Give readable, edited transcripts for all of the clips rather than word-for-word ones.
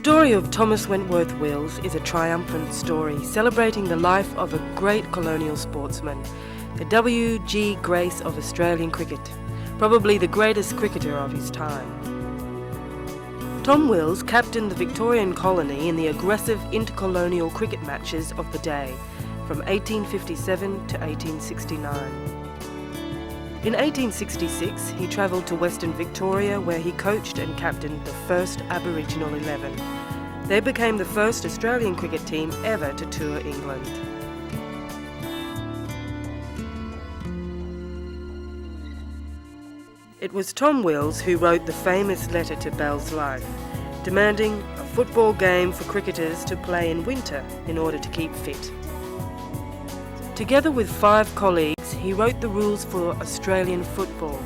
story of Thomas Wentworth Wills is a triumphant story celebrating the life of a great colonial sportsman, the W.G. Grace of Australian cricket, probably the greatest cricketer of his time. Tom Wills captained the Victorian colony in the aggressive intercolonial cricket matches of the day from 1857 to 1869. In 1866, he travelled to Western Victoria where he coached and captained the first Aboriginal 11. They became the first Australian cricket team ever to tour England. It was Tom Wills who wrote the famous letter to Bell's Life, demanding a football game for cricketers to play in winter in order to keep fit. Together with 5 colleagues, he wrote the rules for Australian football.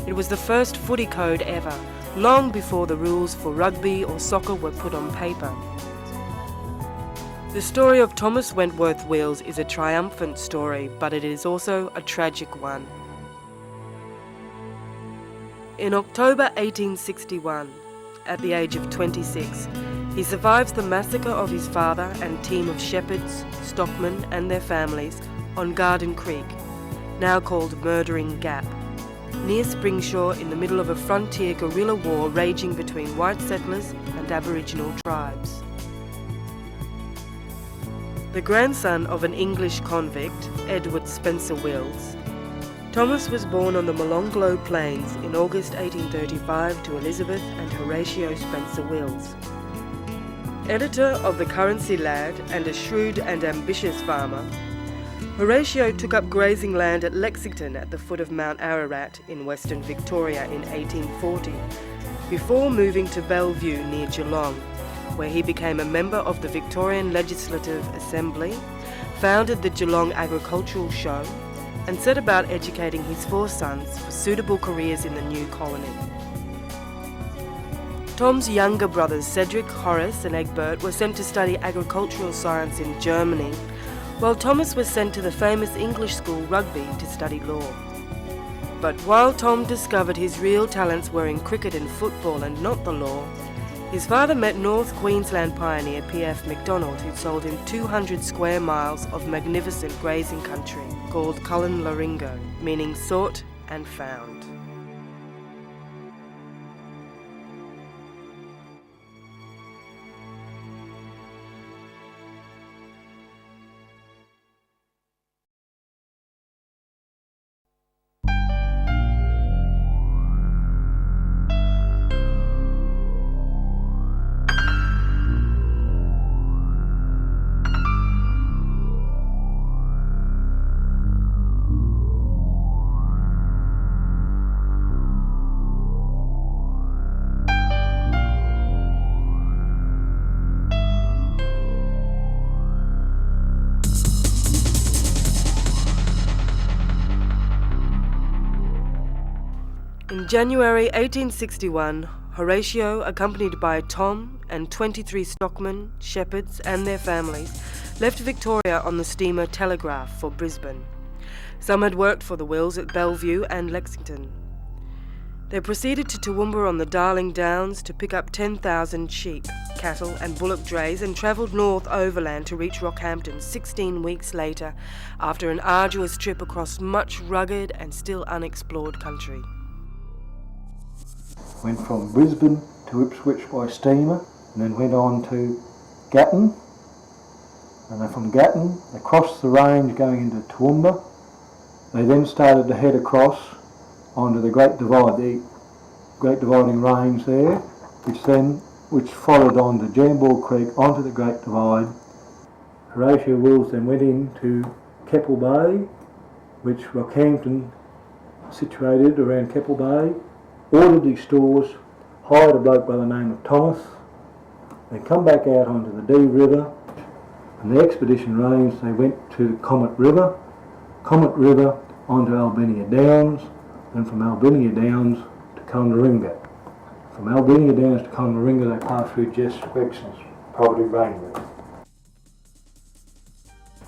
It was the first footy code ever, long before the rules for rugby or soccer were put on paper. The story of Thomas Wentworth Wills is a triumphant story, but it is also a tragic one. In October 1861, at the age of 26, he survives the massacre of his father and team of shepherds, stockmen and their families on Garden Creek, now called Murdering Gap, near Springshaw in the middle of a frontier guerrilla war raging between white settlers and Aboriginal tribes. The grandson of an English convict, Edward Spencer Wills, Thomas was born on the Molonglo Plains in August 1835 to Elizabeth and Horatio Spencer Wills. Editor of the Currency Lad and a shrewd and ambitious farmer, Horatio took up grazing land at Lexington at the foot of Mount Ararat in Western Victoria in 1840, before moving to Bellevue near Geelong, where he became a member of the Victorian Legislative Assembly, founded the Geelong Agricultural Show, and set about educating his 4 sons for suitable careers in the new colony. Tom's younger brothers Cedric, Horace and Egbert were sent to study agricultural science in Germany, while Thomas was sent to the famous English school Rugby to study law. But while Tom discovered his real talents were in cricket and football and not the law, his father met North Queensland pioneer P.F. MacDonald, who sold him 200 square miles of magnificent grazing country called Cullen Laringo, meaning sought and found. In January 1861, Horatio, accompanied by Tom and 23 stockmen, shepherds and their families, left Victoria on the steamer Telegraph for Brisbane. Some had worked for the Wills at Bellevue and Lexington. They proceeded to Toowoomba on the Darling Downs to pick up 10,000 sheep, cattle and bullock drays and travelled north overland to reach Rockhampton 16 weeks later after an arduous trip across much rugged and still unexplored country. Went from Brisbane to Ipswich by steamer and then went on to Gatton, and then from Gatton they crossed the range going into Toowoomba. They then started to head across onto the Great Divide, the Great Dividing Range there, which followed on to Jambour Creek onto the Great Divide. Horatio Wills then went into Keppel Bay, which Rockhampton situated around Keppel Bay, ordered these stores, hired a bloke by the name of Thomas. They come back out onto the Dee River, and the expedition range, they went to Comet River onto Albinia Downs, and from Albinia Downs to Conlaringa. From Albinia Downs to Conlaringa they passed through Jess Wexon's property Rainwood.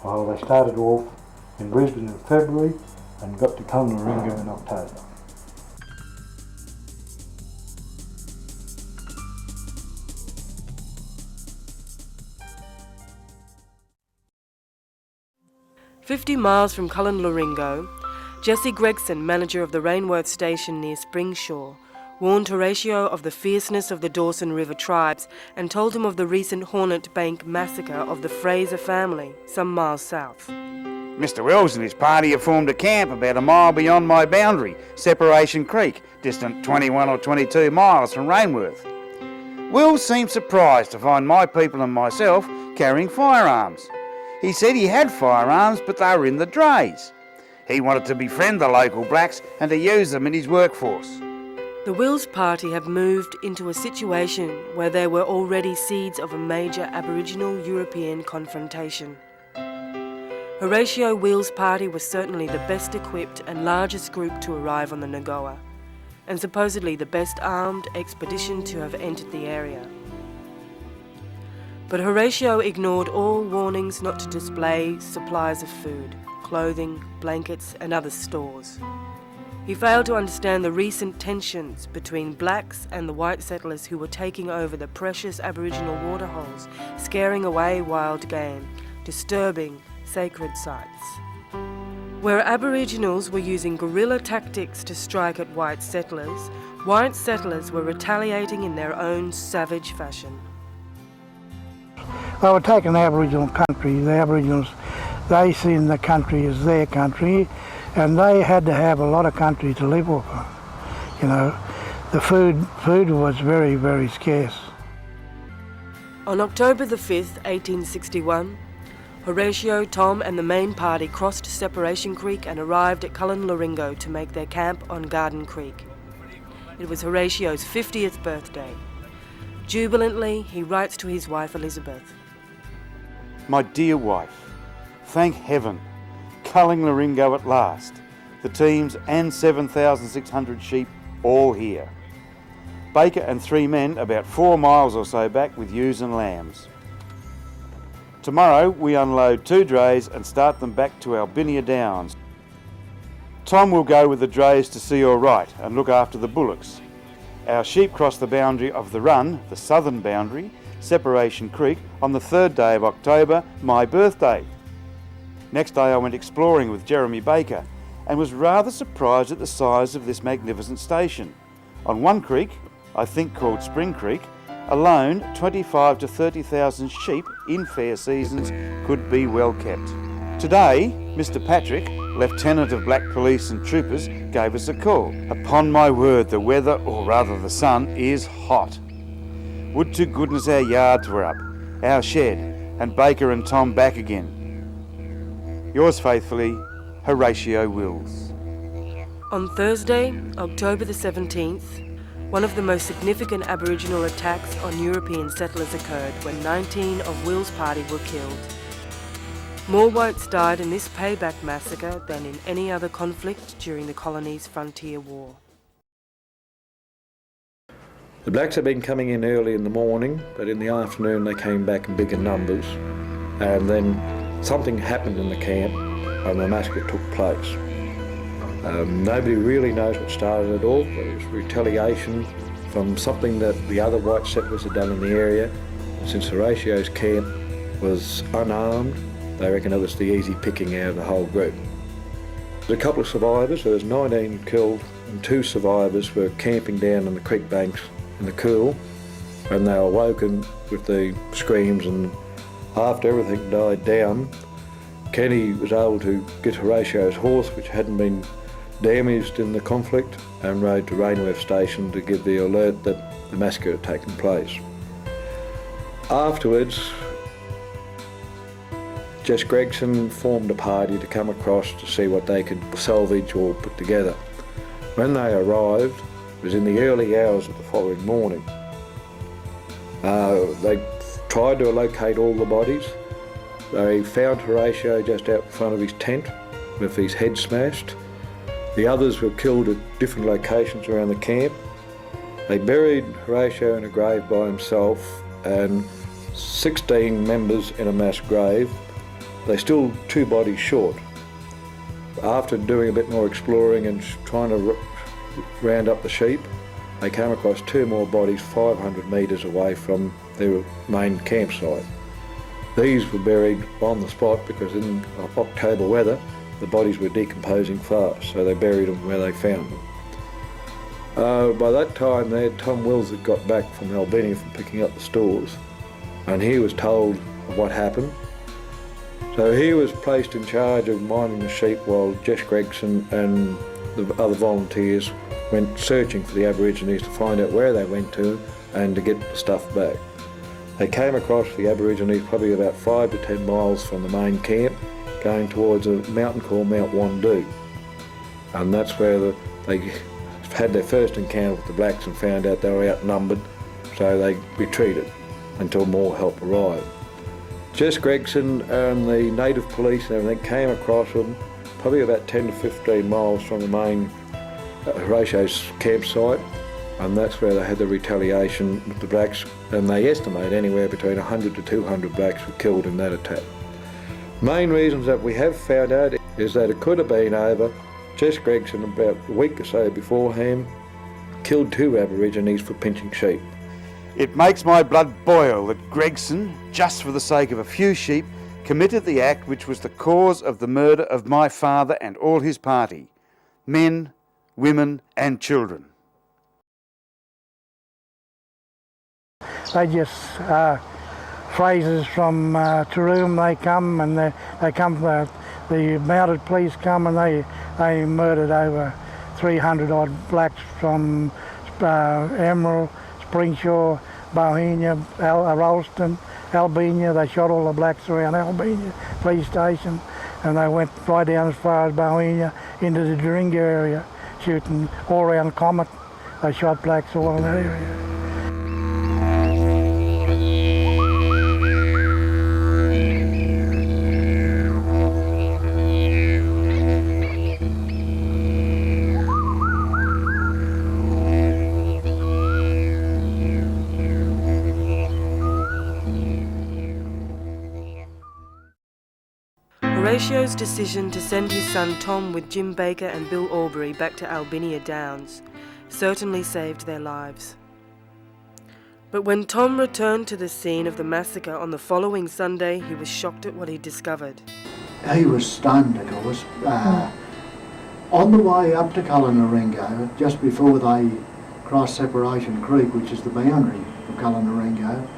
Well, they started off in Brisbane in February and got to Conlaringa in October. 50 miles from Cullen Loringo, Jesse Gregson, manager of the Rainworth station near Springshaw, warned Horatio of the fierceness of the Dawson River tribes and told him of the recent Hornet Bank massacre of the Fraser family, some miles south. Mr. Wills and his party have formed a camp about a mile beyond my boundary, Separation Creek, distant 21 or 22 miles from Rainworth. Wills seemed surprised to find my people and myself carrying firearms. He said he had firearms, but they were in the drays. He wanted to befriend the local blacks and to use them in his workforce. The Wills party have moved into a situation where there were already seeds of a major Aboriginal European confrontation. Horatio Wills' party was certainly the best equipped and largest group to arrive on the Nagoa, and supposedly the best armed expedition to have entered the area. But Horatio ignored all warnings not to display supplies of food, clothing, blankets and other stores. He failed to understand the recent tensions between blacks and the white settlers who were taking over the precious Aboriginal waterholes, scaring away wild game, disturbing sacred sites. Where Aboriginals were using guerrilla tactics to strike at white settlers were retaliating in their own savage fashion. They were taking the Aboriginal country. The Aboriginals, they seen the country as their country, and they had to have a lot of country to live off of. You know, the food was very, very scarce. On October the 5th, 1861, Horatio, Tom and the main party crossed Separation Creek and arrived at Cullen Loringo to make their camp on Garden Creek. It was Horatio's 50th birthday. Jubilantly, he writes to his wife Elizabeth. My dear wife, thank heaven, Cullen Loringo at last. The teams and 7,600 sheep all here. Baker and 3 men about 4 miles or so back with ewes and lambs. Tomorrow we unload 2 drays and start them back to Albinia Downs. Tom will go with the drays to see all right and look after the bullocks. Our sheep cross the boundary of the run, the southern boundary, Separation Creek, on the 3rd day of October, my birthday. Next day I went exploring with Jeremy Baker and was rather surprised at the size of this magnificent station. On one creek, I think called Spring Creek, alone 25 to 30,000 sheep in fair seasons could be well kept. Today, Mr. Patrick, Lieutenant of Black Police and Troopers, gave us a call. Upon my word, the weather, or rather the sun, is hot. Would to goodness our yards were up, our shed, and Baker and Tom back again. Yours faithfully, Horatio Wills. On Thursday, October the 17th, one of the most significant Aboriginal attacks on European settlers occurred when 19 of Wills' party were killed. More whites died in this payback massacre than in any other conflict during the colony's frontier war. The blacks had been coming in early in the morning, but in the afternoon they came back in bigger numbers, and then something happened in the camp and the massacre took place. Nobody really knows what started it all, but it was retaliation from something that the other white settlers had done in the area. Since Horatio's camp was unarmed, they reckon it was the easy picking out of the whole group. There's a couple of survivors. There was 19 killed and 2 survivors were camping down on the creek banks in the cool, and they were woken with the screams, and after everything died down, Kenny was able to get Horatio's horse, which hadn't been damaged in the conflict, and rode to Rainworth station to give the alert that the massacre had taken place. Afterwards, Jess Gregson formed a party to come across to see what they could salvage or put together. When they arrived, it was in the early hours of the following morning. They tried to locate all the bodies. They found Horatio just out in front of his tent with his head smashed. The others were killed at different locations around the camp. They buried Horatio in a grave by himself and 16 members in a mass grave. They're still 2 bodies short. After doing a bit more exploring and trying to round up the sheep, they came across 2 more bodies 500 metres away from their main campsite. These were buried on the spot because in October weather the bodies were decomposing fast, so they buried them where they found them. By that time there, Tom Wills had got back from Albania from picking up the stores, and he was told of what happened. So he was placed in charge of minding the sheep while Jess Gregson and the other volunteers went searching for the Aborigines to find out where they went to and to get the stuff back. They came across the Aborigines probably about 5 to 10 miles from the main camp, going towards a mountain called Mount Wandoo. And that's where they had their first encounter with the blacks and found out they were outnumbered, so they retreated until more help arrived. Jess Gregson and the native police and everything came across them probably about 10 to 15 miles from the main Horatio's campsite, and that's where they had the retaliation with the blacks, and they estimate anywhere between 100 to 200 blacks were killed in that attack. Main reasons that we have found out is that it could have been over. Jess Gregson, about a week or so beforehand, killed 2 Aborigines for pinching sheep. It makes my blood boil that Gregson, just for the sake of a few sheep, committed the act which was the cause of the murder of my father and all his party, men, women and children. They just, phrases from Taroom, they come and they come, the mounted police come and they murdered over 300 odd blacks from Emerald, Springshaw, Bohemia, Ralston, Albania. They shot all the blacks around Albania police station, and they went right down as far as Bohemia into the Doringa area, shooting all around Comet. They shot blacks all in that area. Horatio's decision to send his son Tom with Jim Baker and Bill Aubrey back to Albinia Downs certainly saved their lives. But when Tom returned to the scene of the massacre on the following Sunday, he was shocked at what he discovered. He was stunned, of course. On the way up to Cullinaringo, just before they crossed Separation Creek, which is the boundary of Cullinaringo,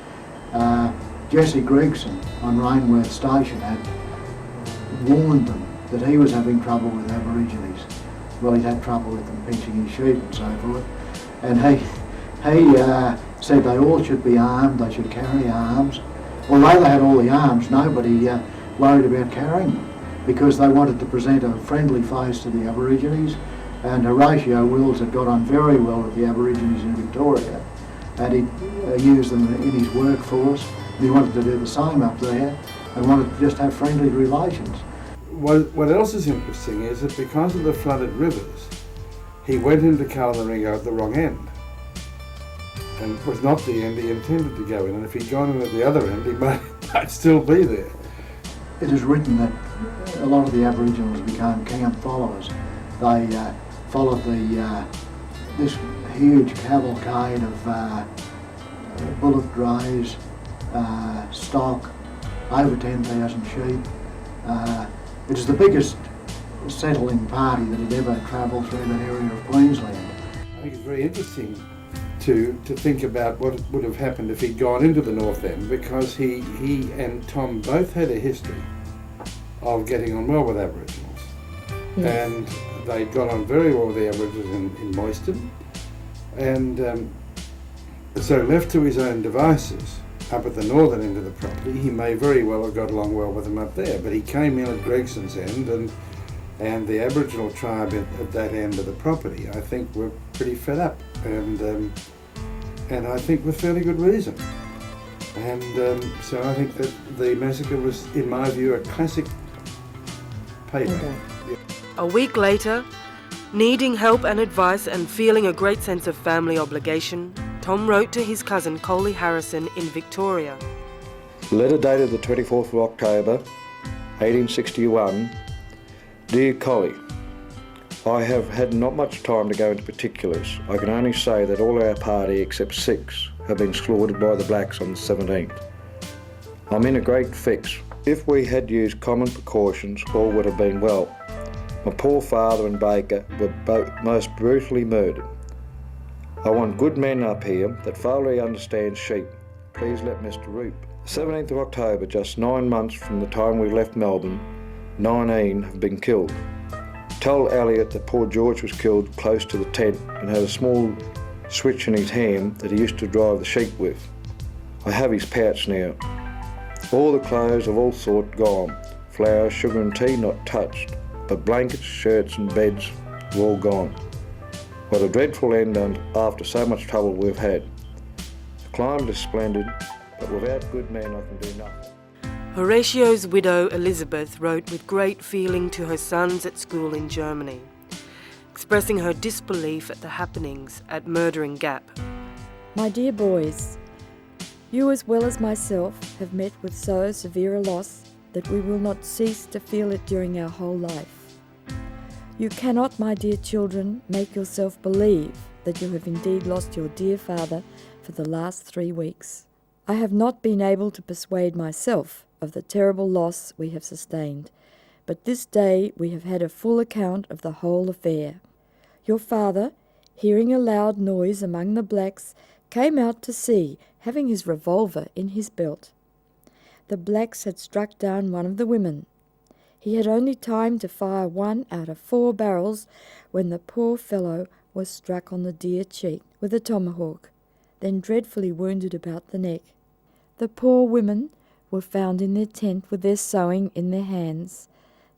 Jesse Gregson on Rainworth Station had warned them that he was having trouble with Aborigines. Well, he'd had trouble with them pinching his sheep and so forth. And he said they all should be armed, they should carry arms. Although they had all the arms, nobody worried about carrying them because they wanted to present a friendly face to the Aborigines. And Horatio Wills had got on very well with the Aborigines in Victoria, and he used them in his workforce. He wanted to do the same up there and wanted to just have friendly relations. What else is interesting is that because of the flooded rivers, he went into Cullinaringo at the wrong end. And it was not the end he intended to go in, and if he'd gone in at the other end, he might still be there. It is written that a lot of the Aboriginals became camp followers. They followed this huge cavalcade of bullock drays, stock, over 10,000 sheep. It is the biggest settling party that had ever travelled through that area of Queensland. I think it's very interesting to think about what would have happened if he'd gone into the North End, because he and Tom both had a history of getting on well with Aboriginals. Yes. And they got on very well with the Aboriginals in Moyston. And so left to his own devices, up at the northern end of the property, he may very well have got along well with them up there, but he came in at Gregson's end, and the Aboriginal tribe at that end of the property, I think, were pretty fed up, and I think with fairly good reason. And so I think that the massacre was, in my view, a classic payback. Okay. Yeah. A week later, needing help and advice and feeling a great sense of family obligation, Tom wrote to his cousin Coley Harrison in Victoria. Letter dated the 24th of October, 1861. Dear Coley, I have had not much time to go into particulars. I can only say that all our party, except 6, have been slaughtered by the blacks on the 17th. I'm in a great fix. If we had used common precautions, all would have been well. My poor father and Baker were both most brutally murdered. I want good men up here that thoroughly understand sheep. Please let Mr. Roop. 17th of October, just 9 months from the time we left Melbourne, 19 have been killed. Tell Elliot that poor George was killed close to the tent and had a small switch in his hand that he used to drive the sheep with. I have his pouch now. All the clothes of all sort gone. Flour, sugar and tea not touched, but blankets, shirts and beds were all gone. What a dreadful end after so much trouble we've had. The climate is splendid, but without good men I can do nothing. Horatio's widow Elizabeth wrote with great feeling to her sons at school in Germany, expressing her disbelief at the happenings at Murdering Gap. My dear boys, you as well as myself have met with so severe a loss that we will not cease to feel it during our whole life. You cannot, my dear children, make yourself believe that you have indeed lost your dear father for the last 3 weeks. I have not been able to persuade myself of the terrible loss we have sustained, but this day we have had a full account of the whole affair. Your father, hearing a loud noise among the blacks, came out to see, having his revolver in his belt. The blacks had struck down one of the women. He had only time to fire 1 out of 4 barrels when the poor fellow was struck on the dear cheek with a tomahawk, then dreadfully wounded about the neck. The poor women were found in their tent with their sewing in their hands,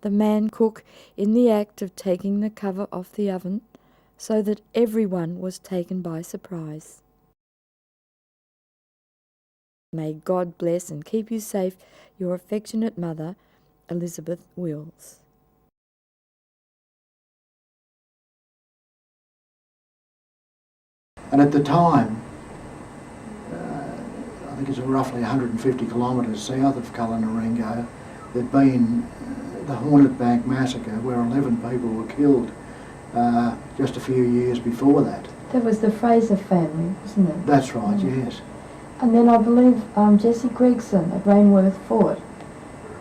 the man cook in the act of taking the cover off the oven, so that everyone was taken by surprise. May God bless and keep you safe, your affectionate mother, Elizabeth Wills. And at the time, I think it's roughly 150 kilometres south of Kulin-Naringo, there'd been the Hornet Bank massacre where 11 people were killed just a few years before that. That was the Fraser family, wasn't it? That's right, yes. And then I believe Jesse Gregson at Rainworth Fort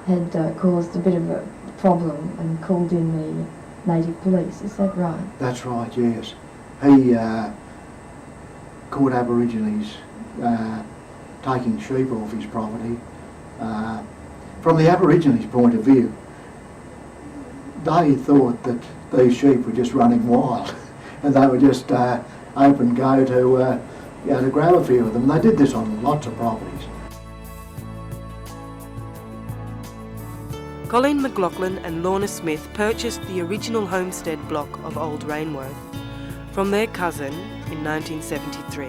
had caused a bit of a problem and called in the native police, is that right? That's right, yes. He caught Aborigines taking sheep off his property. From the Aborigines' point of view, they thought that these sheep were just running wild and they were just open go to grab a few of them. They did this on lots of properties. Colleen McLaughlin and Lorna Smith purchased the original homestead block of Old Rainworth from their cousin in 1973.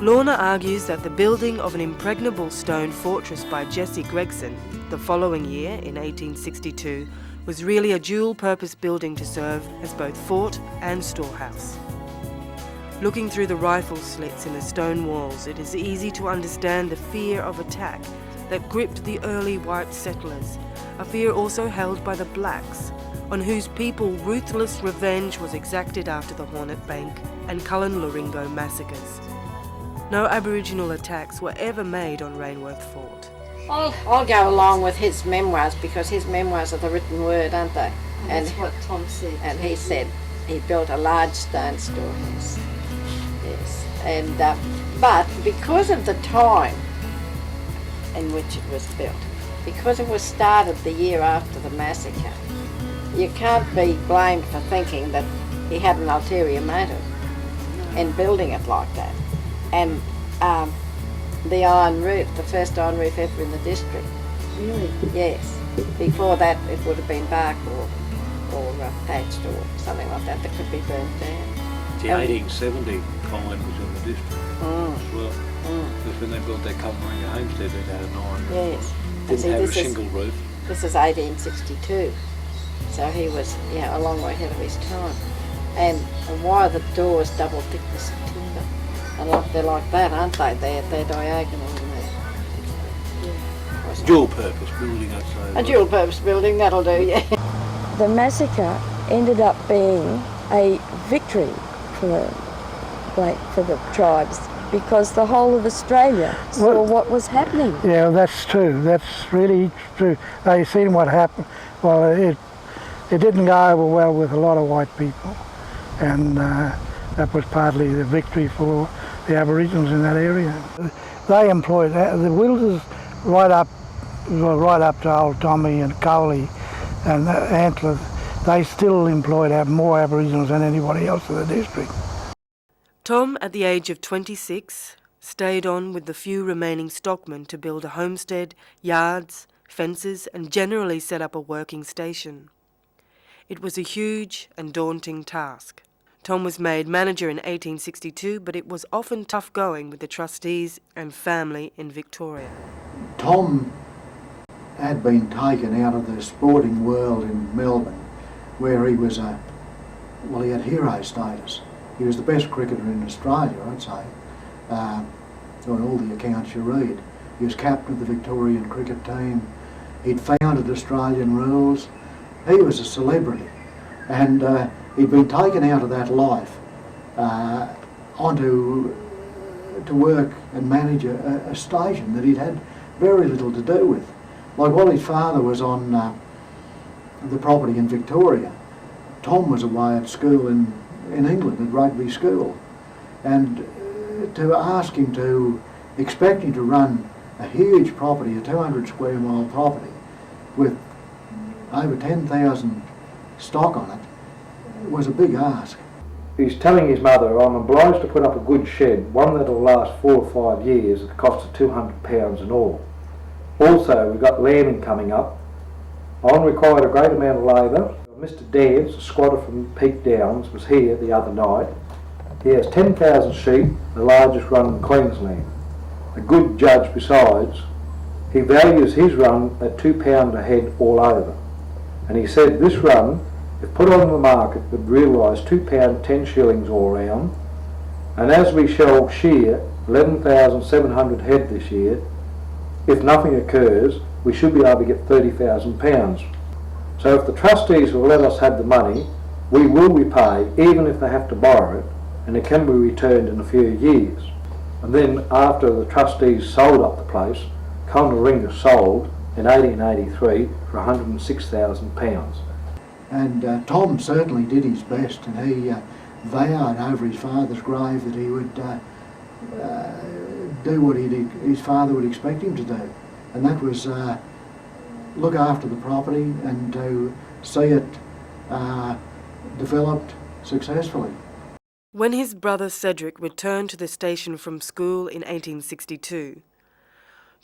Lorna argues that the building of an impregnable stone fortress by Jesse Gregson the following year, in 1862, was really a dual-purpose building to serve as both fort and storehouse. Looking through the rifle slits in the stone walls, it is easy to understand the fear of attack that gripped the early white settlers, a fear also held by the blacks, on whose people ruthless revenge was exacted after the Hornet Bank and Kulin-Naringo massacres. No Aboriginal attacks were ever made on Rainworth Fort. I'll go along with his memoirs because his memoirs are the written word, aren't they? And that's what Tom said. And he said he built a large stone storehouse. Yes, and but because of the time in which it was built, because it was started the year after the massacre, you can't be blamed for thinking that he had an ulterior motive in building it like that. And the iron roof, the first iron roof ever in the district. Really? Yes. Before that, it would have been bark or thatched or something like that could be burnt down. The 1870 kind was in the district as well. Because when they built their Kulin-Naringo homestead, they had an iron roof. Yes. Didn't have a shingle roof. This is 1862. So he was, a long way ahead of his time. And why are the doors double thickness of timber? And they're like that, aren't they? They're diagonal. Dual purpose building, I'd say. A dual purpose building, that'll do, yeah. The massacre ended up being a victory for the tribes because the whole of Australia saw what was happening. Yeah, that's true. That's really true. They seen what happened. Well, it didn't go over well with a lot of white people, and that was partly the victory for the Aboriginals in that area. They employed the Wilders right up to old Tommy and Coley and Antler. They still employed more Aboriginals than anybody else in the district. Tom, at the age of 26, stayed on with the few remaining stockmen to build a homestead, yards, fences, and generally set up a working station. It was a huge and daunting task. Tom was made manager in 1862, but it was often tough going with the trustees and family in Victoria. Tom had been taken out of the sporting world in Melbourne, where he was he had hero status. He was the best cricketer in Australia, I'd say, on all the accounts you read. He was captain of the Victorian cricket team. He'd founded Australian Rules. He was a celebrity, and he'd been taken out of that life to work and manage a station that he'd had very little to do with. Like while his father was on the property in Victoria, Tom was away at school in England at Rugby School, and to ask him to, expect him to run a huge property, a 200 square mile property with over 10,000 stock on it, was a big ask. He's telling his mother, I'm obliged to put up a good shed, one that'll last 4 or 5 years at the cost of £200 and all. Also, we've got lambing coming up. On required a great amount of labour. Mr. Dance, a squatter from Peak Downs, was here the other night. He has 10,000 sheep, the largest run in Queensland. A good judge besides. He values his run at £2 a head all over. And he said this run, if put on the market, would realise £2 10 shillings all round. And as we shall shear 11,700 head this year, if nothing occurs, we should be able to get £30,000. So if the trustees will let us have the money, we will repay, even if they have to borrow it, and it can be returned in a few years. And then after the trustees sold up the place, Colonaringa sold in 1883 for £106,000. And Tom certainly did his best, and he vowed over his father's grave that he would do what his father would expect him to do, and that was look after the property and to see it developed successfully. When his brother Cedric returned to the station from school in 1862,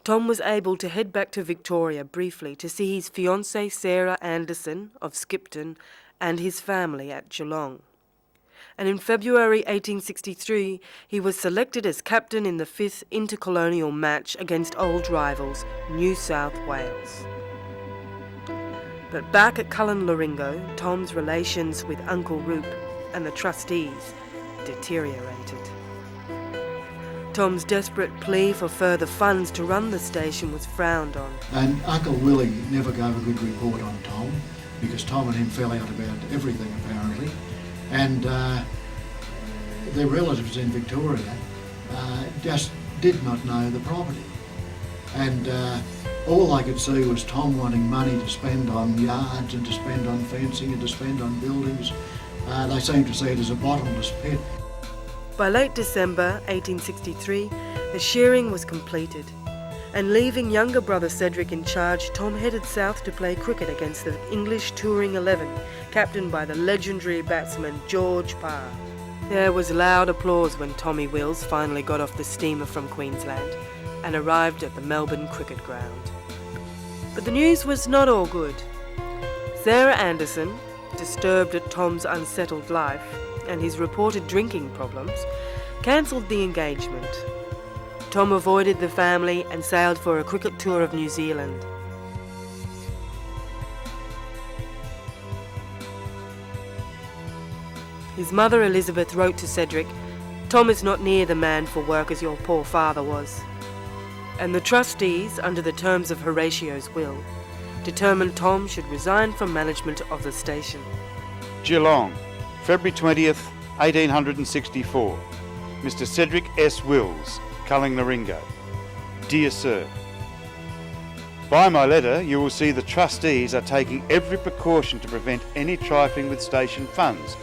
Tom was able to head back to Victoria briefly to see his fiancée Sarah Anderson of Skipton and his family at Geelong. And in February 1863, he was selected as captain in the 5th intercolonial match against old rivals, New South Wales. But back at Colonaringa, Tom's relations with Uncle Roop and the trustees deteriorated. Tom's desperate plea for further funds to run the station was frowned on. And Uncle Willie never gave a good report on Tom, because Tom and him fell out about everything apparently. And their relatives in Victoria just did not know the property. And all they could see was Tom wanting money to spend on yards and to spend on fencing and to spend on buildings. They seemed to see it as a bottomless pit. By late December 1863, the shearing was completed, and leaving younger brother Cedric in charge, Tom headed south to play cricket against the English Touring 11, captained by the legendary batsman George Parr. There was loud applause when Tommy Wills finally got off the steamer from Queensland and arrived at the Melbourne cricket ground. But the news was not all good. Sarah Anderson, disturbed at Tom's unsettled life and his reported drinking problems, cancelled the engagement. Tom avoided the family and sailed for a cricket tour of New Zealand. His mother Elizabeth wrote to Cedric, "Tom is not near the man for work as your poor father was." And the trustees, under the terms of Horatio's will, determined Tom should resign from management of the station. Geelong, February 20th, 1864. Mr. Cedric S. Wills, Culling Laringo. Dear Sir, by my letter you will see the trustees are taking every precaution to prevent any trifling with station funds,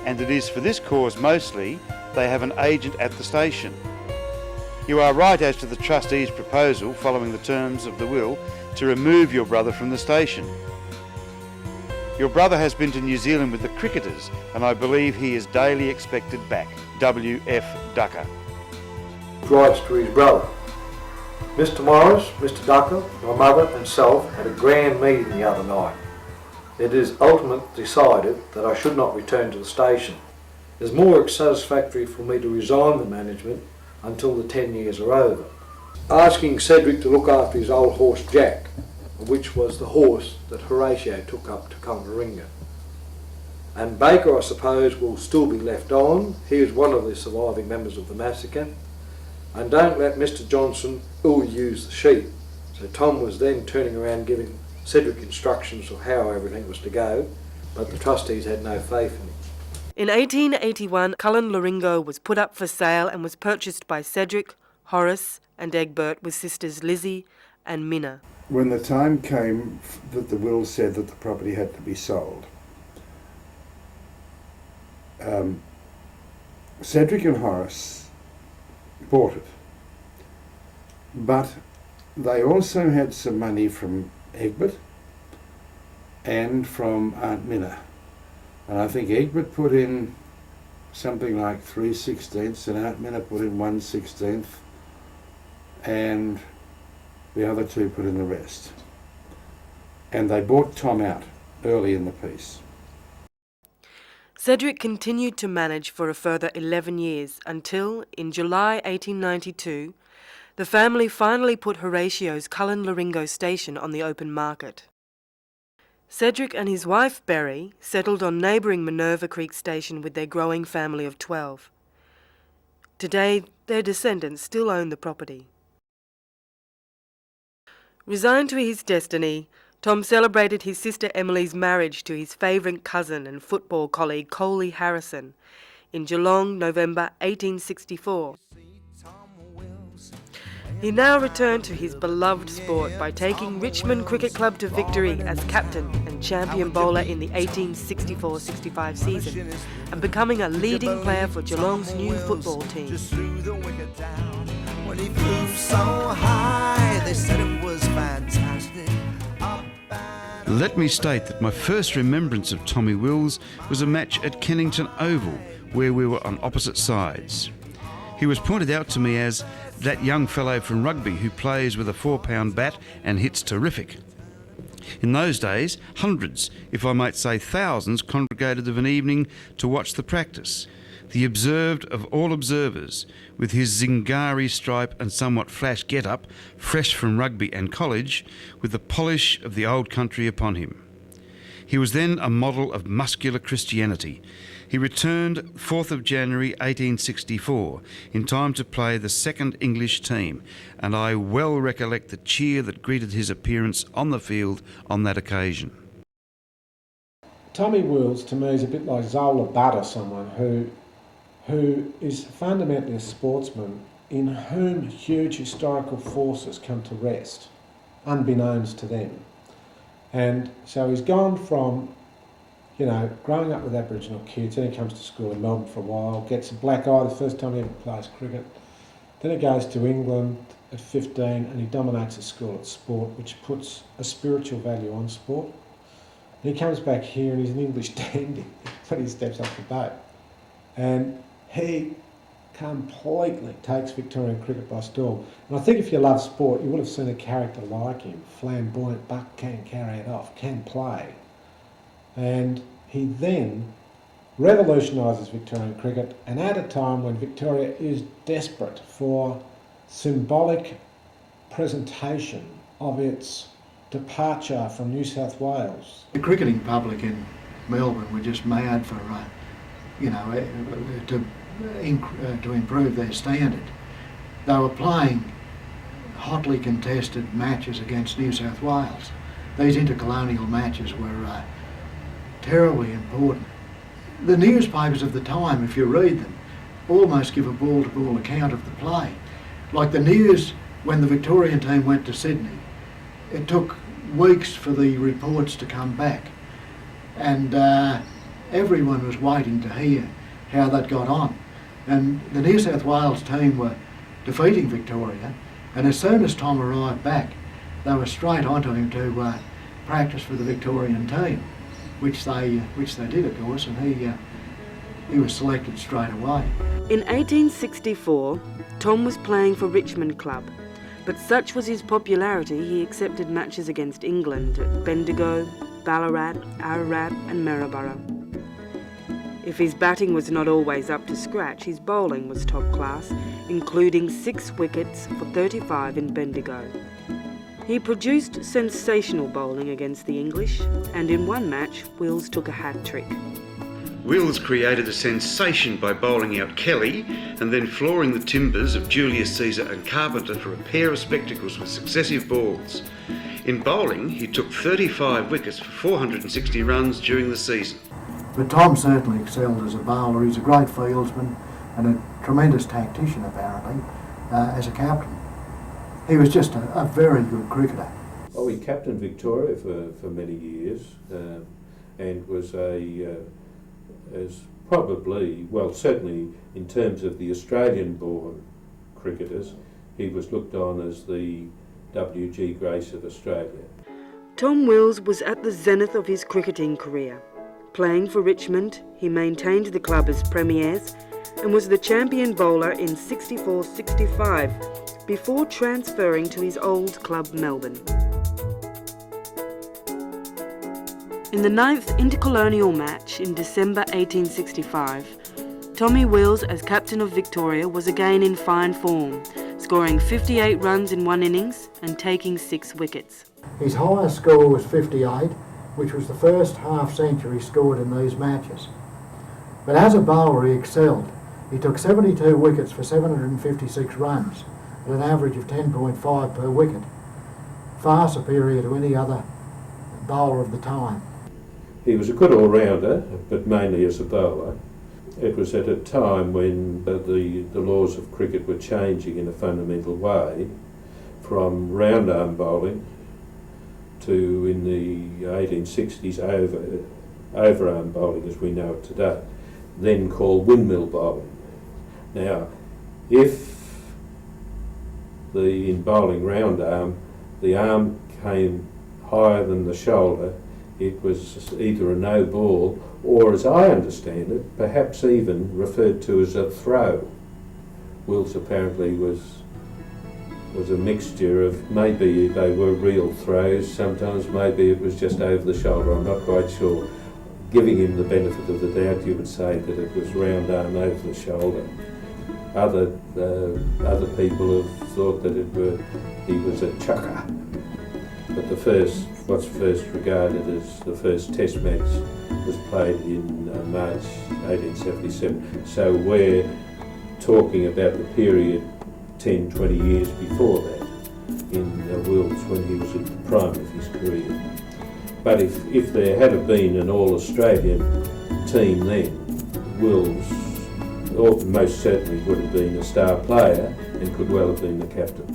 and it is for this cause mostly they have an agent at the station. You are right as to the trustees' proposal, following the terms of the will, to remove your brother from the station. Your brother has been to New Zealand with the cricketers, and I believe he is daily expected back. W.F. Ducker. Writes to his brother. Mr. Morris, Mr. Ducker, my mother and self had a grand meeting the other night. It is ultimately decided that I should not return to the station. It is more satisfactory for me to resign the management until the 10 years are over. Asking Cedric to look after his old horse Jack, which was the horse that Horatio took up to Coloraringa. And Baker, I suppose, will still be left on. He is one of the surviving members of the massacre. And don't let Mr. Johnson ill-use the sheep. So Tom was then turning around giving Cedric instructions of how everything was to go, but the trustees had no faith in him. In 1881, Cullen Laringo was put up for sale and was purchased by Cedric, Horace and Egbert with sisters Lizzie and Minna. When the time came that the will said that the property had to be sold, Cedric and Horace bought it, but they also had some money from Egbert and from Aunt Minna, and I think Egbert put in something like 3/16 and Aunt Minna put in 1/16, and the other two put in the rest, and they bought Tom out early in the piece. Cedric continued to manage for a further 11 years until, in July 1892, the family finally put Horatio's Cullen Laringo station on the open market. Cedric and his wife Berry settled on neighbouring Minerva Creek station with their growing family of 12. Today, their descendants still own the property. Resigned to his destiny, Tom celebrated his sister Emily's marriage to his favourite cousin and football colleague Coley Harrison in Geelong, November 1864. He now returned to his beloved sport by taking Richmond Cricket Club to victory as captain and champion bowler in the 1864-65 season and becoming a leading player for Geelong's new football team. When he flew so high, they said it was fantastic. Let me state that my first remembrance of Tommy Wills was a match at Kennington Oval, where we were on opposite sides. He was pointed out to me as that young fellow from rugby who plays with a 4-pound bat and hits terrific. In those days, hundreds, if I might say thousands, congregated of an evening to watch the practice. The observed of all observers, with his Zingari stripe and somewhat flash get-up, fresh from rugby and college, with the polish of the old country upon him. He was then a model of muscular Christianity. He returned 4th of January 1864, in time to play the second English team, and I well recollect the cheer that greeted his appearance on the field on that occasion. Tommy Wills, to me, is a bit like Zola Butter, someone who is fundamentally a sportsman in whom huge historical forces come to rest, unbeknownst to them. And so he's gone from, growing up with Aboriginal kids, then he comes to school in Melbourne for a while, gets a black eye the first time he ever plays cricket. Then he goes to England at 15 and he dominates a school at sport, which puts a spiritual value on sport. And he comes back here and he's an English dandy when he steps off the boat. And he completely takes Victorian cricket by storm. And I think if you love sport, you would have seen a character like him, flamboyant, but can carry it off, can play. And he then revolutionises Victorian cricket, and at a time when Victoria is desperate for symbolic presentation of its departure from New South Wales. The cricketing public in Melbourne were just mad for, to improve their standard. They were playing hotly contested matches against New South Wales. These intercolonial matches were terribly important. The newspapers of the time, if you read them, almost give a ball-to-ball account of the play. Like the news when the Victorian team went to Sydney, it took weeks for the reports to come back, and everyone was waiting to hear how that got on. And the New South Wales team were defeating Victoria, and as soon as Tom arrived back, they were straight onto him to practice for the Victorian team, which they did, of course, and he was selected straight away. In 1864, Tom was playing for Richmond Club, but such was his popularity he accepted matches against England at Bendigo, Ballarat, Ararat and Maryborough. If his batting was not always up to scratch, his bowling was top class, including 6 wickets for 35 in Bendigo. He produced sensational bowling against the English, and in one match, Wills took a hat-trick. Wills created a sensation by bowling out Kelly and then flooring the timbers of Julius Caesar and Carpenter for a pair of spectacles with successive balls. In bowling, he took 35 wickets for 460 runs during the season. But Tom certainly excelled as a bowler. He's a great fieldsman and a tremendous tactician, apparently, as a captain. He was just a very good cricketer. Oh, he captained Victoria for many years and was certainly in terms of the Australian-born cricketers, he was looked on as the W.G. Grace of Australia. Tom Wills was at the zenith of his cricketing career. Playing for Richmond, he maintained the club as premiers and was the champion bowler in 64-65 before transferring to his old club Melbourne. In the 9th intercolonial match in December 1865, Tommy Wills as captain of Victoria was again in fine form, scoring 58 runs in one innings and taking 6 wickets. His highest score was 58, which was the first half-century scored in these matches. But as a bowler he excelled. He took 72 wickets for 756 runs at an average of 10.5 per wicket, far superior to any other bowler of the time. He was a good all-rounder, but mainly as a bowler. It was at a time when the laws of cricket were changing in a fundamental way, from round-arm bowling to, in the 1860s, over-arm bowling as we know it today, then called windmill bowling. Now, if in bowling round-arm, the arm came higher than the shoulder, it was either a no ball or, as I understand it, perhaps even referred to as a throw. Wills apparently was a mixture of, maybe they were real throws, sometimes maybe it was just over the shoulder, I'm not quite sure. Giving him the benefit of the doubt, you would say that it was round arm over the shoulder. Other people have thought that he was a chucker. But what's first regarded as the first test match was played in March 1877. So we're talking about the period 10, 20 years before that in Wills, when he was at the prime of his career. But if there had been an all-Australian team then, Wills most certainly would have been a star player and could well have been the captain.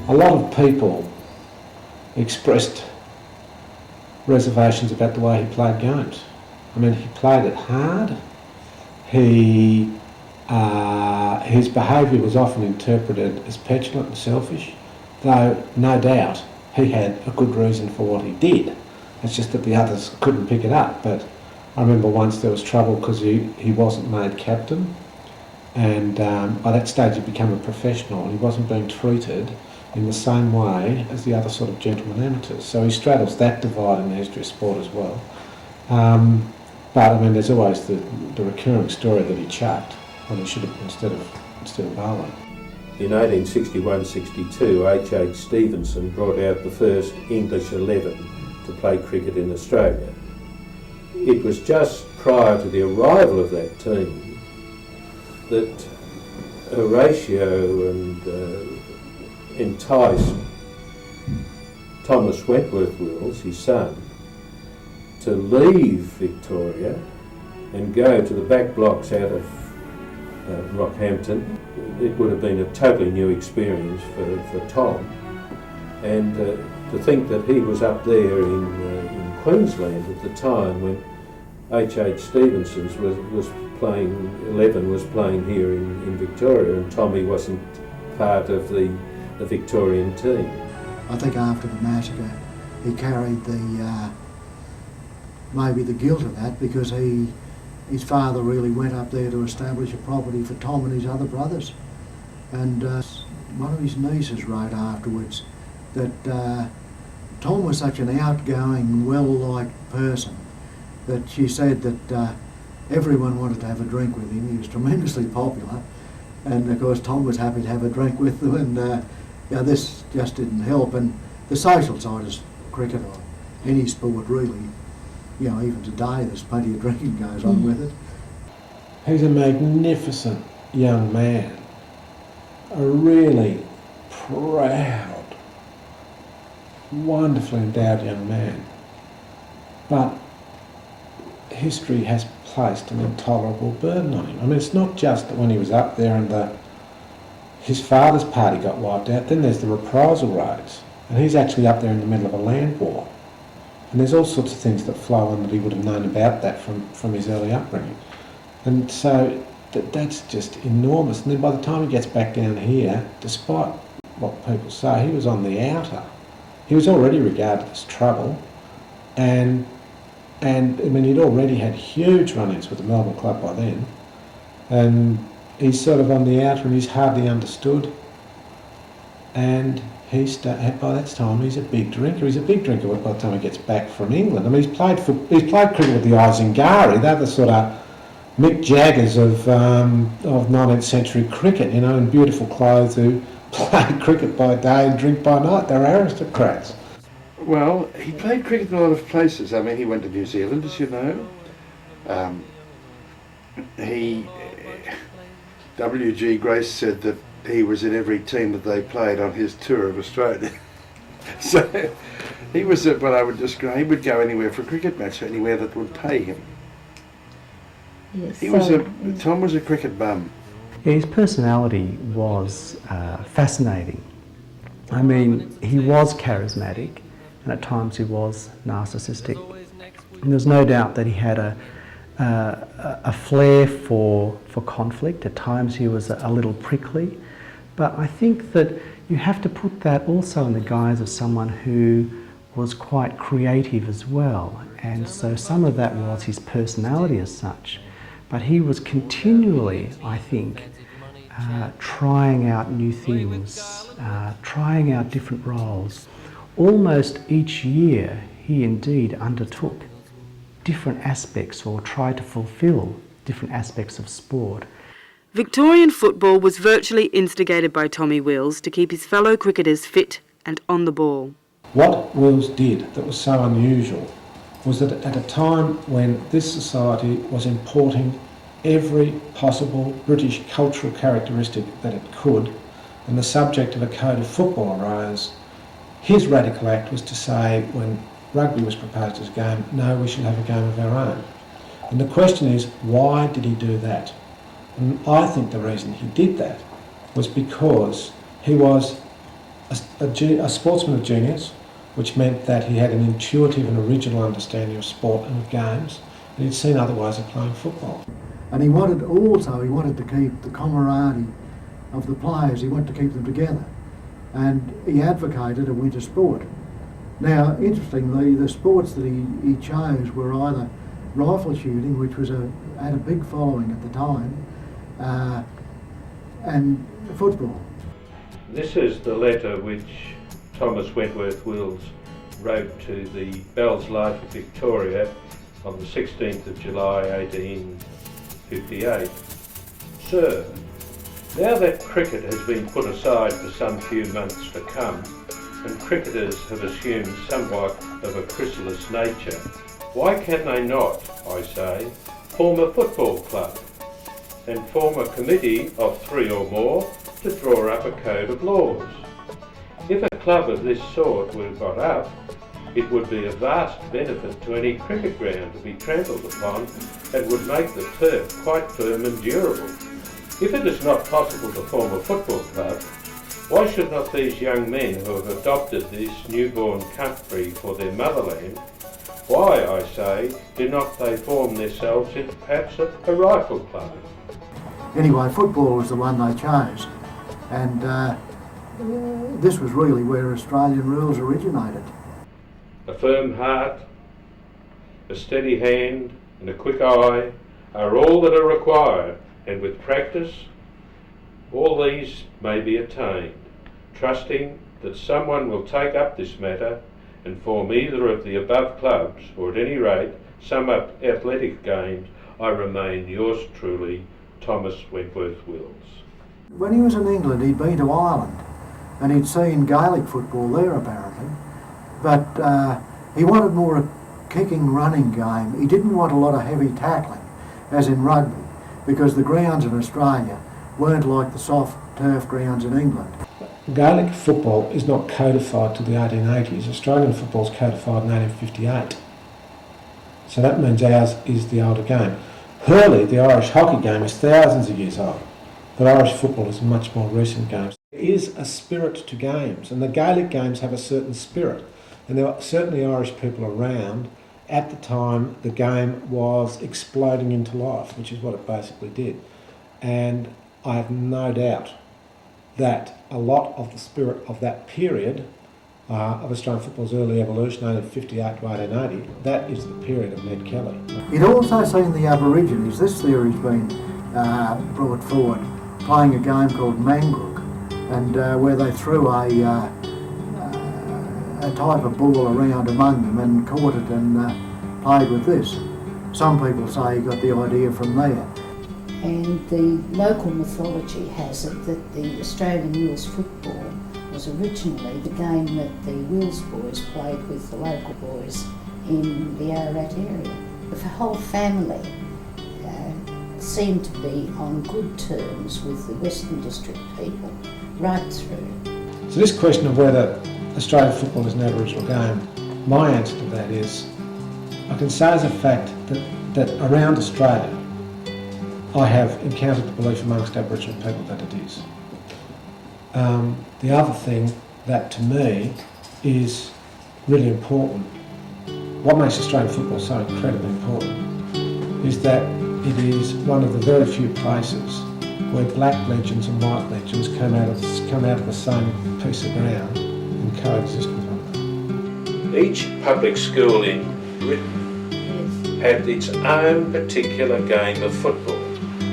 A lot of people expressed reservations about the way he played games. I mean, he played it hard. His behaviour was often interpreted as petulant and selfish, though no doubt he had a good reason for what he did. It's just that the others couldn't pick it up. But I remember once there was trouble because he wasn't made captain, and by that stage he'd become a professional. He wasn't being treated in the same way as the other sort of gentleman amateurs. So he straddles that divide in the history of sport as well. But I mean, there's always the recurring story that he chucked when he should have, instead of bowling. In 1861-62, H.H. Stevenson brought out the first English 11 to play cricket in Australia. It was just prior to the arrival of that team that Horatio and enticed Thomas Wentworth Wills, his son, to leave Victoria and go to the back blocks out of Rockhampton. It would have been a totally new experience for Tom. And to think that he was up there in Queensland at the time when H.H. Stevenson's was playing, 11 was playing here in Victoria, and Tommy wasn't part of the Victorian team. I think after the massacre he carried the maybe the guilt of that, because his father really went up there to establish a property for Tom and his other brothers. And one of his nieces wrote afterwards that Tom was such an outgoing, well-liked person that she said that everyone wanted to have a drink with him. He was tremendously popular, and of course Tom was happy to have a drink with them, and this just didn't help. And the social side of cricket, or any sport really, even today there's plenty of drinking goes on with it. He's a magnificent young man, a really proud, wonderfully endowed young man. But history has placed an intolerable burden on him. I mean, it's not just that when he was up there and his father's party got wiped out, then there's the reprisal raids, and he's actually up there in the middle of a land war. And there's all sorts of things that flow on that he would have known about that from his early upbringing. And so that's just enormous. And then by the time he gets back down here, despite what people say, he was on the outer. He was already regarded as trouble, and I mean, he'd already had huge run-ins with the Melbourne club by then, and he's sort of on the outer and he's hardly understood. And by that time he's a big drinker. He's a big drinker by the time he gets back from England. I mean, he's played cricket with the Isingari. They're the sort of Mick Jaggers of 19th century cricket, in beautiful clothes, who play cricket by day and drink by night. They're aristocrats. Well, he played cricket in a lot of places. I mean, he went to New Zealand, as you know. W.G. Grace said that he was in every team that they played on his tour of Australia. So he was what I would describe. He would go anywhere for a cricket match, anywhere that would pay him. Yes, Tom was a cricket bum. Yeah, his personality was fascinating. I mean, he was charismatic, and at times he was narcissistic. And there's no doubt that he had a flair for conflict. At times he was a little prickly, but I think that you have to put that also in the guise of someone who was quite creative as well, and so some of that was his personality as such, but he was continually, I think, trying out new things, trying out different roles. Almost each year he indeed undertook different aspects or tried to fulfil different aspects of sport. Victorian football was virtually instigated by Tommy Wills to keep his fellow cricketers fit and on the ball. What Wills did that was so unusual was that at a time when this society was importing every possible British cultural characteristic that it could, and the subject of a code of football arose, his radical act was to say, when rugby was proposed as a game, no, we should have a game of our own. And the question is, why did he do that? And I think the reason he did that was because he was a sportsman of genius, which meant that he had an intuitive and original understanding of sport and of games, and he'd seen other ways of playing football. And he wanted to keep the camaraderie of the players, he wanted to keep them together. And he advocated a winter sport. Now, interestingly, the sports that he chose were either rifle shooting, which had a big following at the time, and football. This is the letter which Thomas Wentworth Wills wrote to the Bell's Life of Victoria on the 16th of July 1858. Sir, now that cricket has been put aside for some few months to come, and cricketers have assumed somewhat of a chrysalis nature, why can they not, I say, form a football club and form a committee of 3 or more to draw up a code of laws? If a club of this sort were got up, it would be a vast benefit to any cricket ground to be trampled upon and would make the turf quite firm and durable. If it is not possible to form a football club, why should not these young men who have adopted this newborn country for their motherland, why, I say, do not they form themselves into perhaps a rifle club? Anyway, football was the one they chose, and this was really where Australian rules originated. A firm heart, a steady hand and a quick eye are all that are required, and with practice all these may be attained, trusting that someone will take up this matter and form either of the above clubs, or at any rate some athletic games. I remain yours truly, Thomas Wentworth Wills. When he was in England, he'd been to Ireland and he'd seen Gaelic football there apparently, but he wanted more a kicking, running game. He didn't want a lot of heavy tackling, as in rugby, because the grounds in Australia weren't like the soft turf grounds in England. Gaelic football is not codified to the 1880s. Australian football is codified in 1858. So that means ours is the older game. Hurley, the Irish hockey game, is thousands of years old, but Irish football is a much more recent game. There is a spirit to games, and the Gaelic games have a certain spirit. And there were certainly Irish people around at the time the game was exploding into life, which is what it basically did. And I have no doubt that a lot of the spirit of that period of Australian football's early evolution, 1858 to 1880, that is the period of Ned Kelly. He'd also seen the Aborigines. This theory's been brought forward, playing a game called Mangrook, and where they threw a type of ball around among them and caught it and played with this. Some people say he got the idea from there. And the local mythology has it that the Australian Wills football was originally the game that the Wills boys played with the local boys in the Ararat area. The whole family seemed to be on good terms with the Western District people right through. So this question of whether Australian football is an Aboriginal game, my answer to that is, I can say as a fact that around Australia, I have encountered the belief amongst Aboriginal people that it is. The other thing that to me is really important, what makes Australian football so incredibly important, is that it is one of the very few places where black legends and white legends come out of the same piece of ground and coexist with one another. Each public school in Britain had its own particular game of football,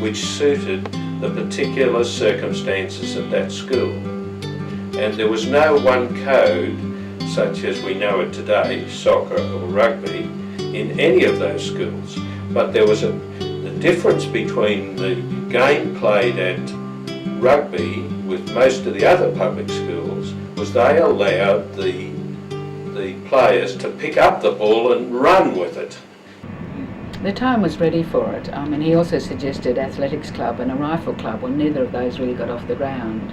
which suited the particular circumstances of that school. And there was no one code, such as we know it today, soccer or rugby, in any of those schools. But there was the difference between the game played at rugby with most of the other public schools was they allowed the players to pick up the ball and run with it. The time was ready for it. I mean, he also suggested athletics club and a rifle club, well, neither of those really got off the ground.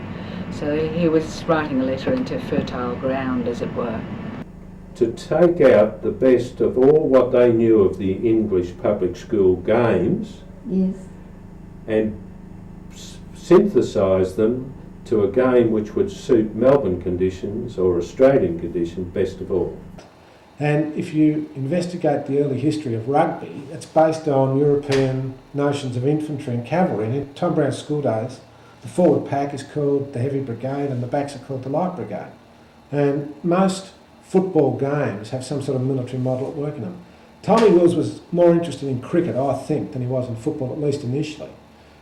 So he was writing a letter into fertile ground, as it were. To take out the best of all what they knew of the English public school games, yes, and synthesise them to a game which would suit Melbourne conditions or Australian conditions best of all. And if you investigate the early history of rugby, it's based on European notions of infantry and cavalry. And in Tom Brown's school days, the forward pack is called the heavy brigade and the backs are called the light brigade. And most football games have some sort of military model at work in them. Tommy Wills was more interested in cricket, I think, than he was in football, at least initially.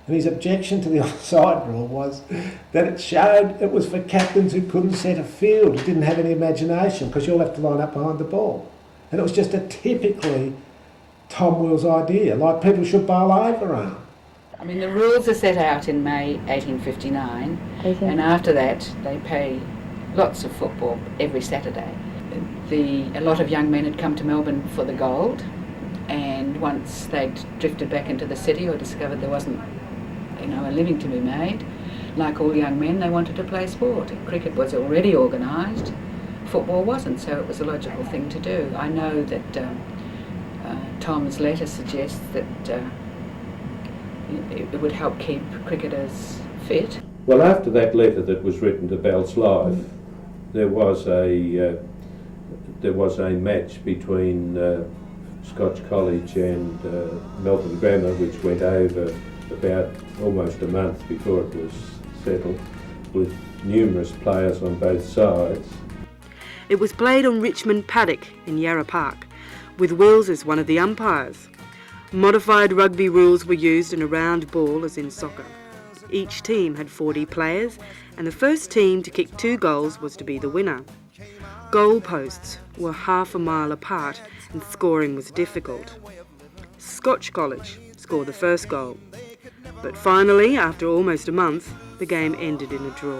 And his objection to the offside rule was that it showed it was for captains who couldn't set a field, who didn't have any imagination, because you'll have to line up behind the ball. And it was just a typically Tom Wills idea, like people should bowl overarm. I mean, the rules are set out in May 1859, and after that they play lots of football every Saturday. A lot of young men had come to Melbourne for the gold, and once they'd drifted back into the city or discovered there wasn't a living to be made, like all young men, they wanted to play sport. Cricket was already organised, football wasn't, so it was a logical thing to do. I know that Tom's letter suggests that it would help keep cricketers fit. Well, after that letter that was written to Bell's Life, there was a match between Scotch College and Melbourne Grammar, which went over about almost a month before it was settled, with numerous players on both sides. It was played on Richmond Paddock in Yarra Park, with Wills as one of the umpires. Modified rugby rules were used in a round ball as in soccer. Each team had 40 players, and the first team to kick 2 goals was to be the winner. Goal posts were half a mile apart and scoring was difficult. Scotch College scored the first goal. But finally, after almost a month, the game ended in a draw.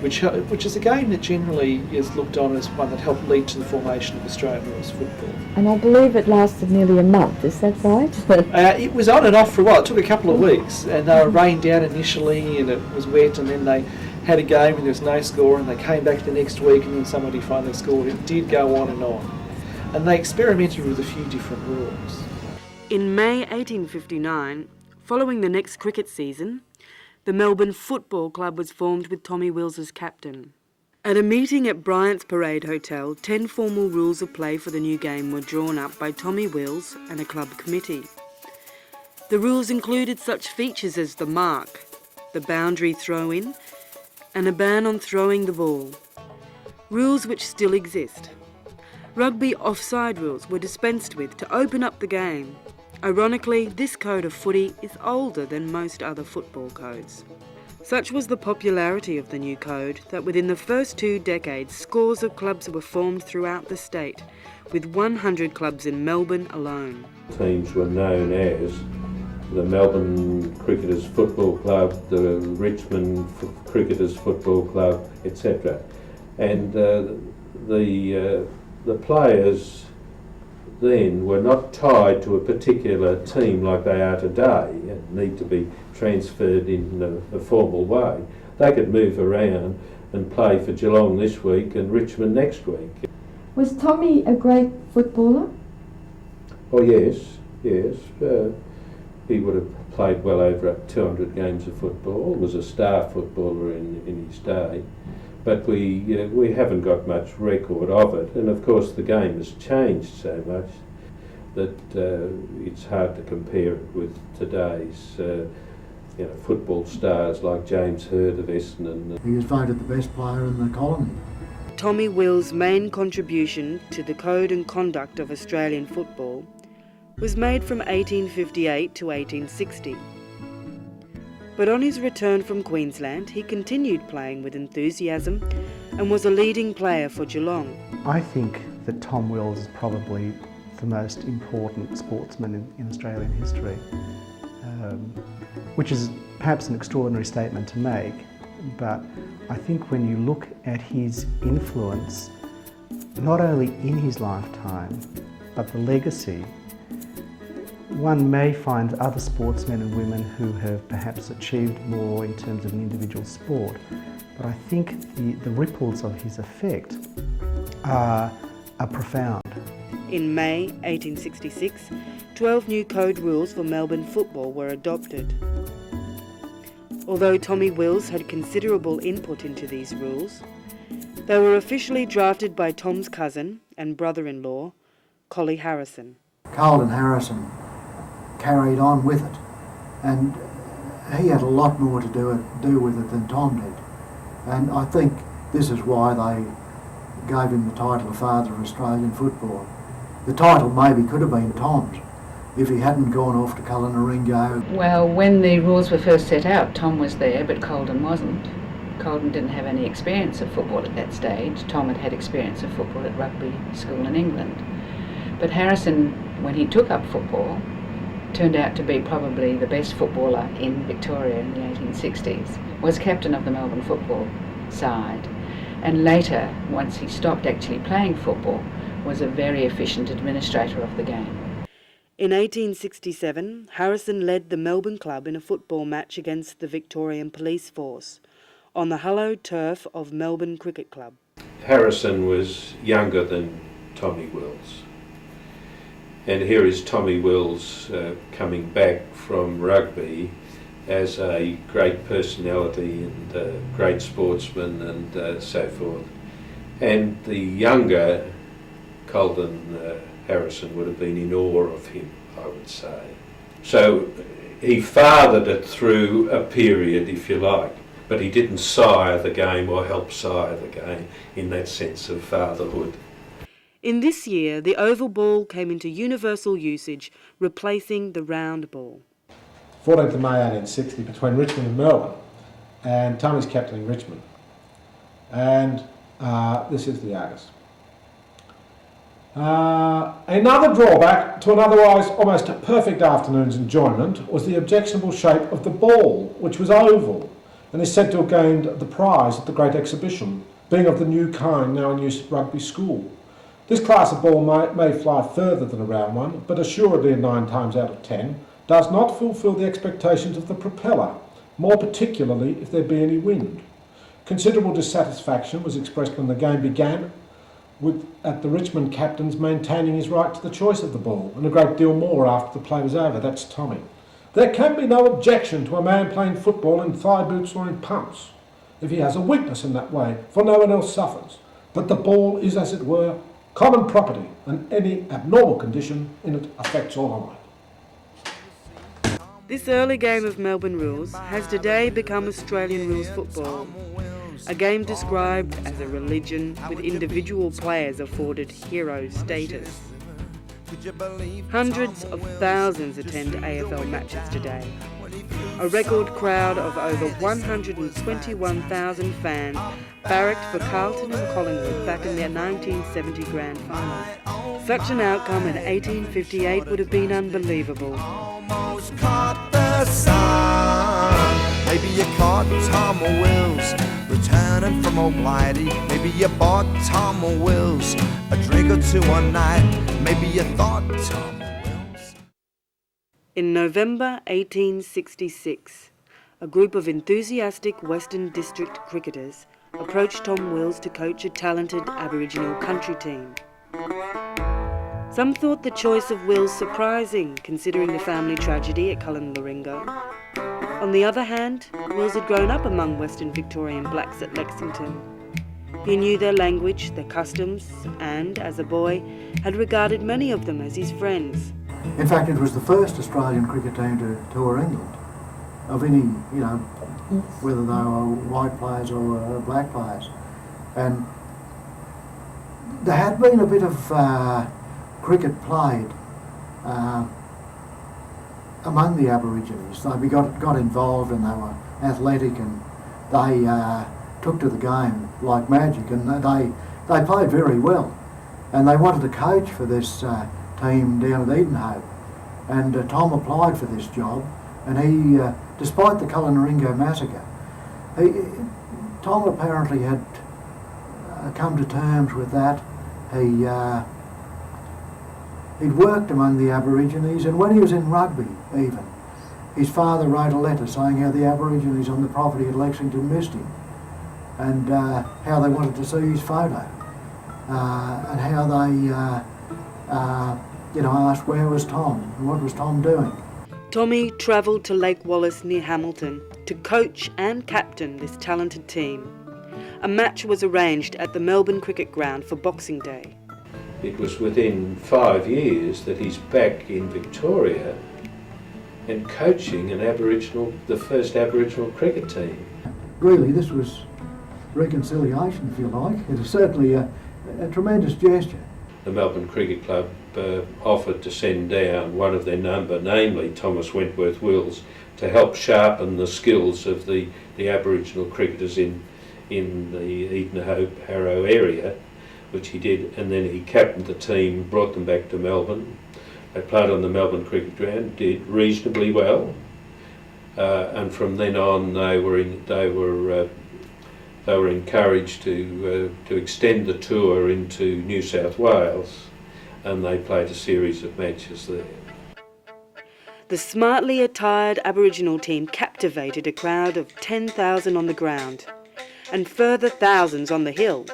Which is a game that generally is looked on as one that helped lead to the formation of Australian rules football. And I believe it lasted nearly a month, is that right? It was on and off for a while. It took a couple of weeks, and they were rained down initially and it was wet, and then they had a game and there was no score, and they came back the next week and then somebody finally scored. It did go on. And they experimented with a few different rules. In May 1859, following the next cricket season, the Melbourne Football Club was formed with Tommy Wills as captain. At a meeting at Bryant's Parade Hotel, 10 formal rules of play for the new game were drawn up by Tommy Wills and a club committee. The rules included such features as the mark, the boundary throw-in, and a ban on throwing the ball. Rules which still exist. Rugby offside rules were dispensed with to open up the game. Ironically, this code of footy is older than most other football codes. Such was the popularity of the new code that within the first 2 decades, scores of clubs were formed throughout the state, with 100 clubs in Melbourne alone. Teams were known as the Melbourne Cricketers Football Club, the Richmond Cricketers Football Club, etc. And the players then were not tied to a particular team like they are today and need to be transferred in a formal way. They could move around and play for Geelong this week and Richmond next week. Was Tommy a great footballer? Oh yes. He would have played well over 200 games of football, was a star footballer in his day. But we haven't got much record of it, and of course the game has changed so much that it's hard to compare it with today's football stars like James Hird of Essendon. He was voted the best player in the colony. Tommy Wills' main contribution to the code and conduct of Australian football was made from 1858 to 1860. But on his return from Queensland, he continued playing with enthusiasm and was a leading player for Geelong. I think that Tom Wills is probably the most important sportsman in Australian history, which is perhaps an extraordinary statement to make, but I think when you look at his influence, not only in his lifetime, but the legacy, one may find other sportsmen and women who have perhaps achieved more in terms of an individual sport, but I think the ripples of his effect are profound. In May 1866, 12 new code rules for Melbourne football were adopted. Although Tommy Wills had considerable input into these rules, they were officially drafted by Tom's cousin and brother-in-law, Collie Harrison. Carlton Harrison carried on with it, and he had a lot more to do with it than Tom did. And I think this is why they gave him the title of Father of Australian Football. The title maybe could have been Tom's if he hadn't gone off to Colonaringo. Well, when the rules were first set out, Tom was there, but Colden wasn't. Colden didn't have any experience of football at that stage. Tom had experience of football at rugby school in England. But Harrison, when he took up football, turned out to be probably the best footballer in Victoria in the 1860s, was captain of the Melbourne football side, and later, once he stopped actually playing football, was a very efficient administrator of the game. In 1867, Harrison led the Melbourne club in a football match against the Victorian Police Force on the hallowed turf of Melbourne Cricket Club. Harrison was younger than Tommy Wills. And here is Tommy Wills coming back from rugby as a great personality and great sportsman and so forth. And the younger Colden Harrison would have been in awe of him, I would say. So he fathered it through a period, if you like, but he didn't sire the game or help sire the game in that sense of fatherhood. In this year, the oval ball came into universal usage, replacing the round ball. 14th of May 1860, between Richmond and Melbourne, and Tommy's captaining Richmond. And this is the Argus. Another drawback to an otherwise almost perfect afternoon's enjoyment was the objectionable shape of the ball, which was oval, and is said to have gained the prize at the Great Exhibition, being of the new kind now in use at Rugby School. This class of ball may fly further than a round one, but assuredly 9 times out of 10 does not fulfil the expectations of the propeller, more particularly if there be any wind. Considerable dissatisfaction was expressed when the game began, at the Richmond captain's maintaining his right to the choice of the ball, and a great deal more after the play was over. That's Tommy. There can be no objection to a man playing football in thigh boots or in pumps, if he has a weakness in that way, for no one else suffers. But the ball is, as it were, common property, and any abnormal condition in it affects all alike. This early game of Melbourne rules has today become Australian rules football, a game described as a religion with individual players afforded hero status. Hundreds of thousands attend AFL matches today. A record crowd of over 121,000 fans barracked for Carlton and Collingwood back in their 1970 grand final. Such an outcome in 1858 would have been unbelievable. Almost caught the sun. Maybe you caught Tom Wills returning from old Blighty. Maybe you bought Tom Wills a drink or two one night. Maybe you thought Tom Wills. In November 1866, a group of enthusiastic Western District cricketers approached Tom Wills to coach a talented Aboriginal country team. Some thought the choice of Wills surprising, considering the family tragedy at Cullen Laringa. On the other hand, Wills had grown up among Western Victorian blacks at Lexington. He knew their language, their customs, and, as a boy, had regarded many of them as his friends. In fact, it was the first Australian cricket team to tour England, of any, whether they were white players or black players. And there had been a bit of cricket played among the Aborigines. They got involved and they were athletic and they took to the game like magic, and they played very well. And they wanted to coach for this team down at Edenhope. And Tom applied for this job, and he, despite the Cullen Laringa massacre, Tom apparently had come to terms with that. He'd worked among the Aborigines, and when he was in rugby even, his father wrote a letter saying how the Aborigines on the property at Lexington missed him, and how they wanted to see his photo, and how they asked where was Tom and what was Tom doing. Tommy travelled to Lake Wallace near Hamilton to coach and captain this talented team. A match was arranged at the Melbourne Cricket Ground for Boxing Day. It was within 5 years that he's back in Victoria and coaching the first Aboriginal cricket team. Really, this was reconciliation, if you like. It was certainly a tremendous gesture. The Melbourne Cricket Club offered to send down one of their number, namely Thomas Wentworth Wills, to help sharpen the skills of the Aboriginal cricketers in the Edenhope, Harrow area, which he did, and then he captained the team, brought them back to Melbourne. They played on the Melbourne Cricket Ground, did reasonably well, and from then on they were encouraged to extend the tour into New South Wales, and they played a series of matches there. The smartly attired Aboriginal team captivated a crowd of 10,000 on the ground, and further thousands on the hill,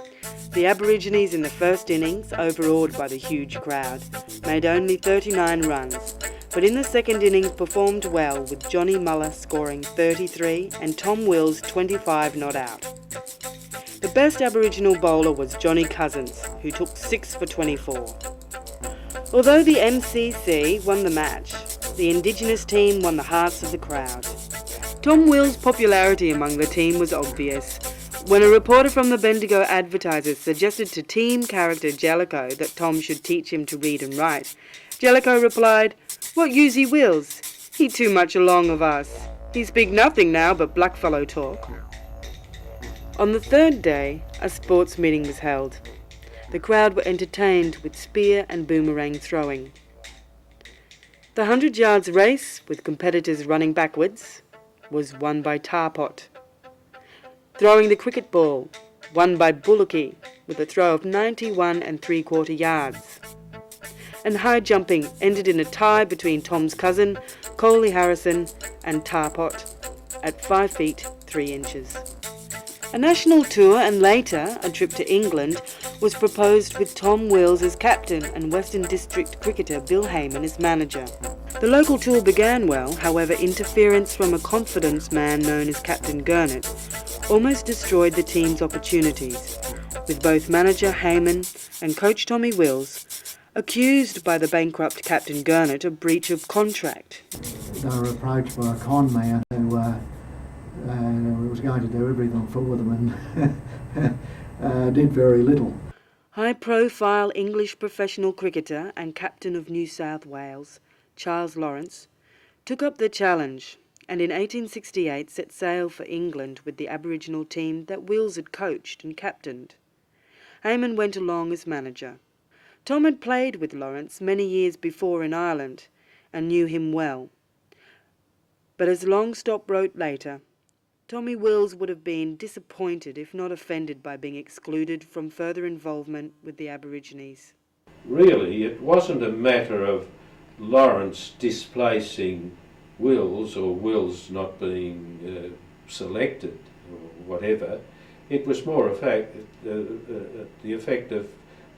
The Aborigines in the first innings, overawed by the huge crowd, made only 39 runs, but in the second innings performed well, with Johnny Muller scoring 33 and Tom Wills 25 not out. The best Aboriginal bowler was Johnny Cousins, who took 6 for 24. Although the MCC won the match, the Indigenous team won the hearts of the crowd. Tom Wills' popularity among the team was obvious. When a reporter from the Bendigo Advertiser suggested to team character Jellicoe that Tom should teach him to read and write, Jellicoe replied, "What use he Wills? He too much along of us. He speak nothing now but blackfellow talk." On the third day, a sports meeting was held. The crowd were entertained with spear and boomerang throwing. The 100 yards race, with competitors running backwards, was won by Tarpot. Throwing the cricket ball, won by Bullocky with a throw of 91 3/4 yards. And high jumping ended in a tie between Tom's cousin, Coley Harrison, and Tarpot at 5 feet 3 inches. A national tour and later a trip to England was proposed with Tom Wills as captain and Western District cricketer Bill Heyman as manager. The local tour began well, however interference from a confidence man known as Captain Gurnett almost destroyed the team's opportunities, with both manager Heyman and coach Tommy Wills accused by the bankrupt Captain Gurnett of breach of contract. They were approached by a con man who was going to do everything for them and did very little. High-profile English professional cricketer and captain of New South Wales, Charles Lawrence, took up the challenge and in 1868 set sail for England with the Aboriginal team that Wills had coached and captained. Heyman went along as manager. Tom had played with Lawrence many years before in Ireland and knew him well. But as Longstop wrote later, Tommy Wills would have been disappointed if not offended by being excluded from further involvement with the Aborigines. Really, it wasn't a matter of Lawrence displacing Wills or Wills not being selected or whatever. It was more the effect of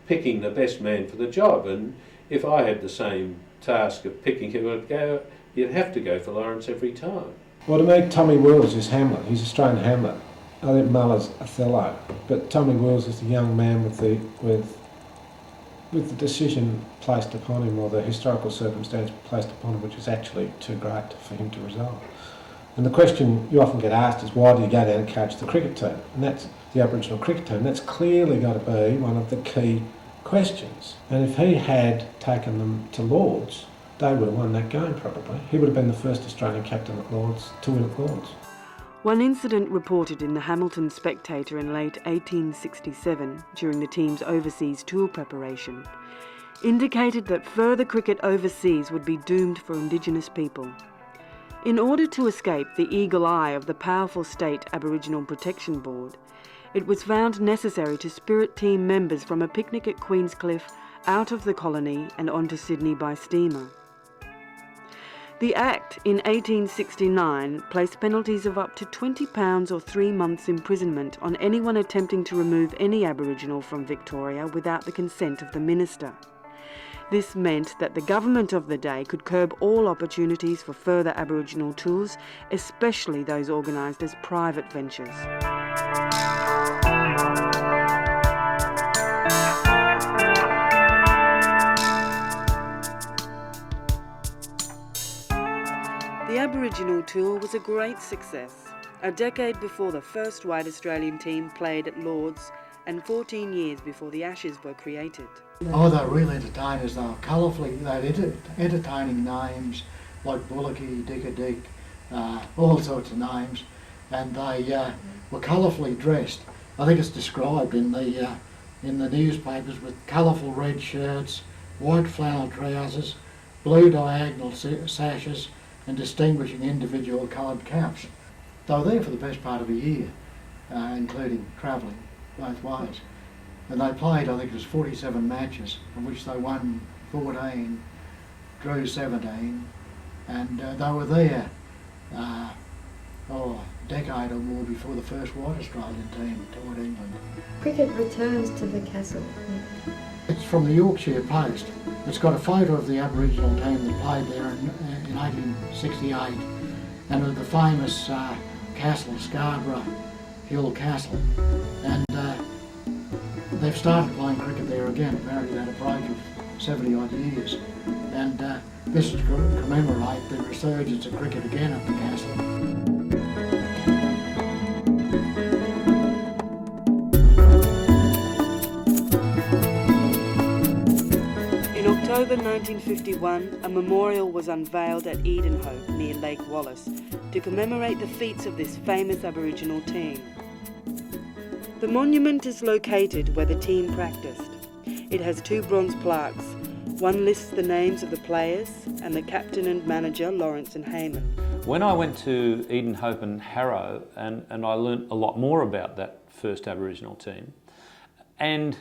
picking the best man for the job. And if I had the same task of picking who would go, you'd have to go for Lawrence every time. Well, to me, Tommy Wills is Hamlet. He's Australian Hamlet. I think Muller's Othello, but Tommy Wills is the young man with the decision placed upon him, or the historical circumstance placed upon him, which is actually too great for him to resolve. And the question you often get asked is, why do you go down and coach the cricket team? And that's the Aboriginal cricket team. That's clearly got to be one of the key questions. And if he had taken them to Lords, they would have won that game probably. He would have been the first Australian captain at Lords to win at Lords. One incident reported in the Hamilton Spectator in late 1867 during the team's overseas tour preparation indicated that further cricket overseas would be doomed for Indigenous people. In order to escape the eagle eye of the powerful state Aboriginal Protection Board, it was found necessary to spirit team members from a picnic at Queenscliff out of the colony and onto Sydney by steamer. The Act in 1869 placed penalties of up to £20 or 3 months' imprisonment on anyone attempting to remove any Aboriginal from Victoria without the consent of the minister. This meant that the government of the day could curb all opportunities for further Aboriginal tours, especially those organised as private ventures. The Aboriginal tour was a great success, a decade before the first white Australian team played at Lords and 14 years before the Ashes were created. Oh, they were real entertainers. They were colourfully, they had entertaining names like Bullocky, Dicker Dick, all sorts of names, and they were colourfully dressed. I think it's described in the newspapers with colourful red shirts, white flannel trousers, blue diagonal sashes, and distinguishing individual coloured caps. They were there for the best part of a year, including travelling both ways. And they played, I think it was 47 matches, of which they won 14, drew 17, and they were there, decade or more before the first white Australian team toured England. Cricket returns to the castle. It's from the Yorkshire Post. It's got a photo of the Aboriginal team that played there in 1868 and of the famous castle, Scarborough Hill Castle. And they've started playing cricket there again, apparently at a break of 70 odd years. And this is to commemorate the resurgence of cricket again at the castle. In October 1951, a memorial was unveiled at Edenhope near Lake Wallace to commemorate the feats of this famous Aboriginal team. The monument is located where the team practiced. It has 2 bronze plaques. One lists the names of the players and the captain and manager, Lawrence and Heyman. When I went to Edenhope and Harrow, and I learnt a lot more about that first Aboriginal team, and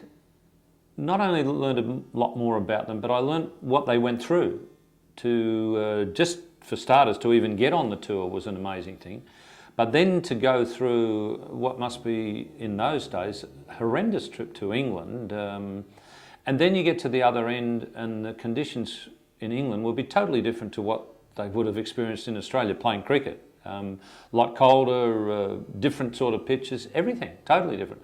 not only learned a lot more about them, but I learnt what they went through to, just for starters, to even get on the tour was an amazing thing. But then to go through what must be, in those days, a horrendous trip to England, and then you get to the other end and the conditions in England will be totally different to what they would have experienced in Australia playing cricket. A lot colder, different sort of pitches, everything, totally different.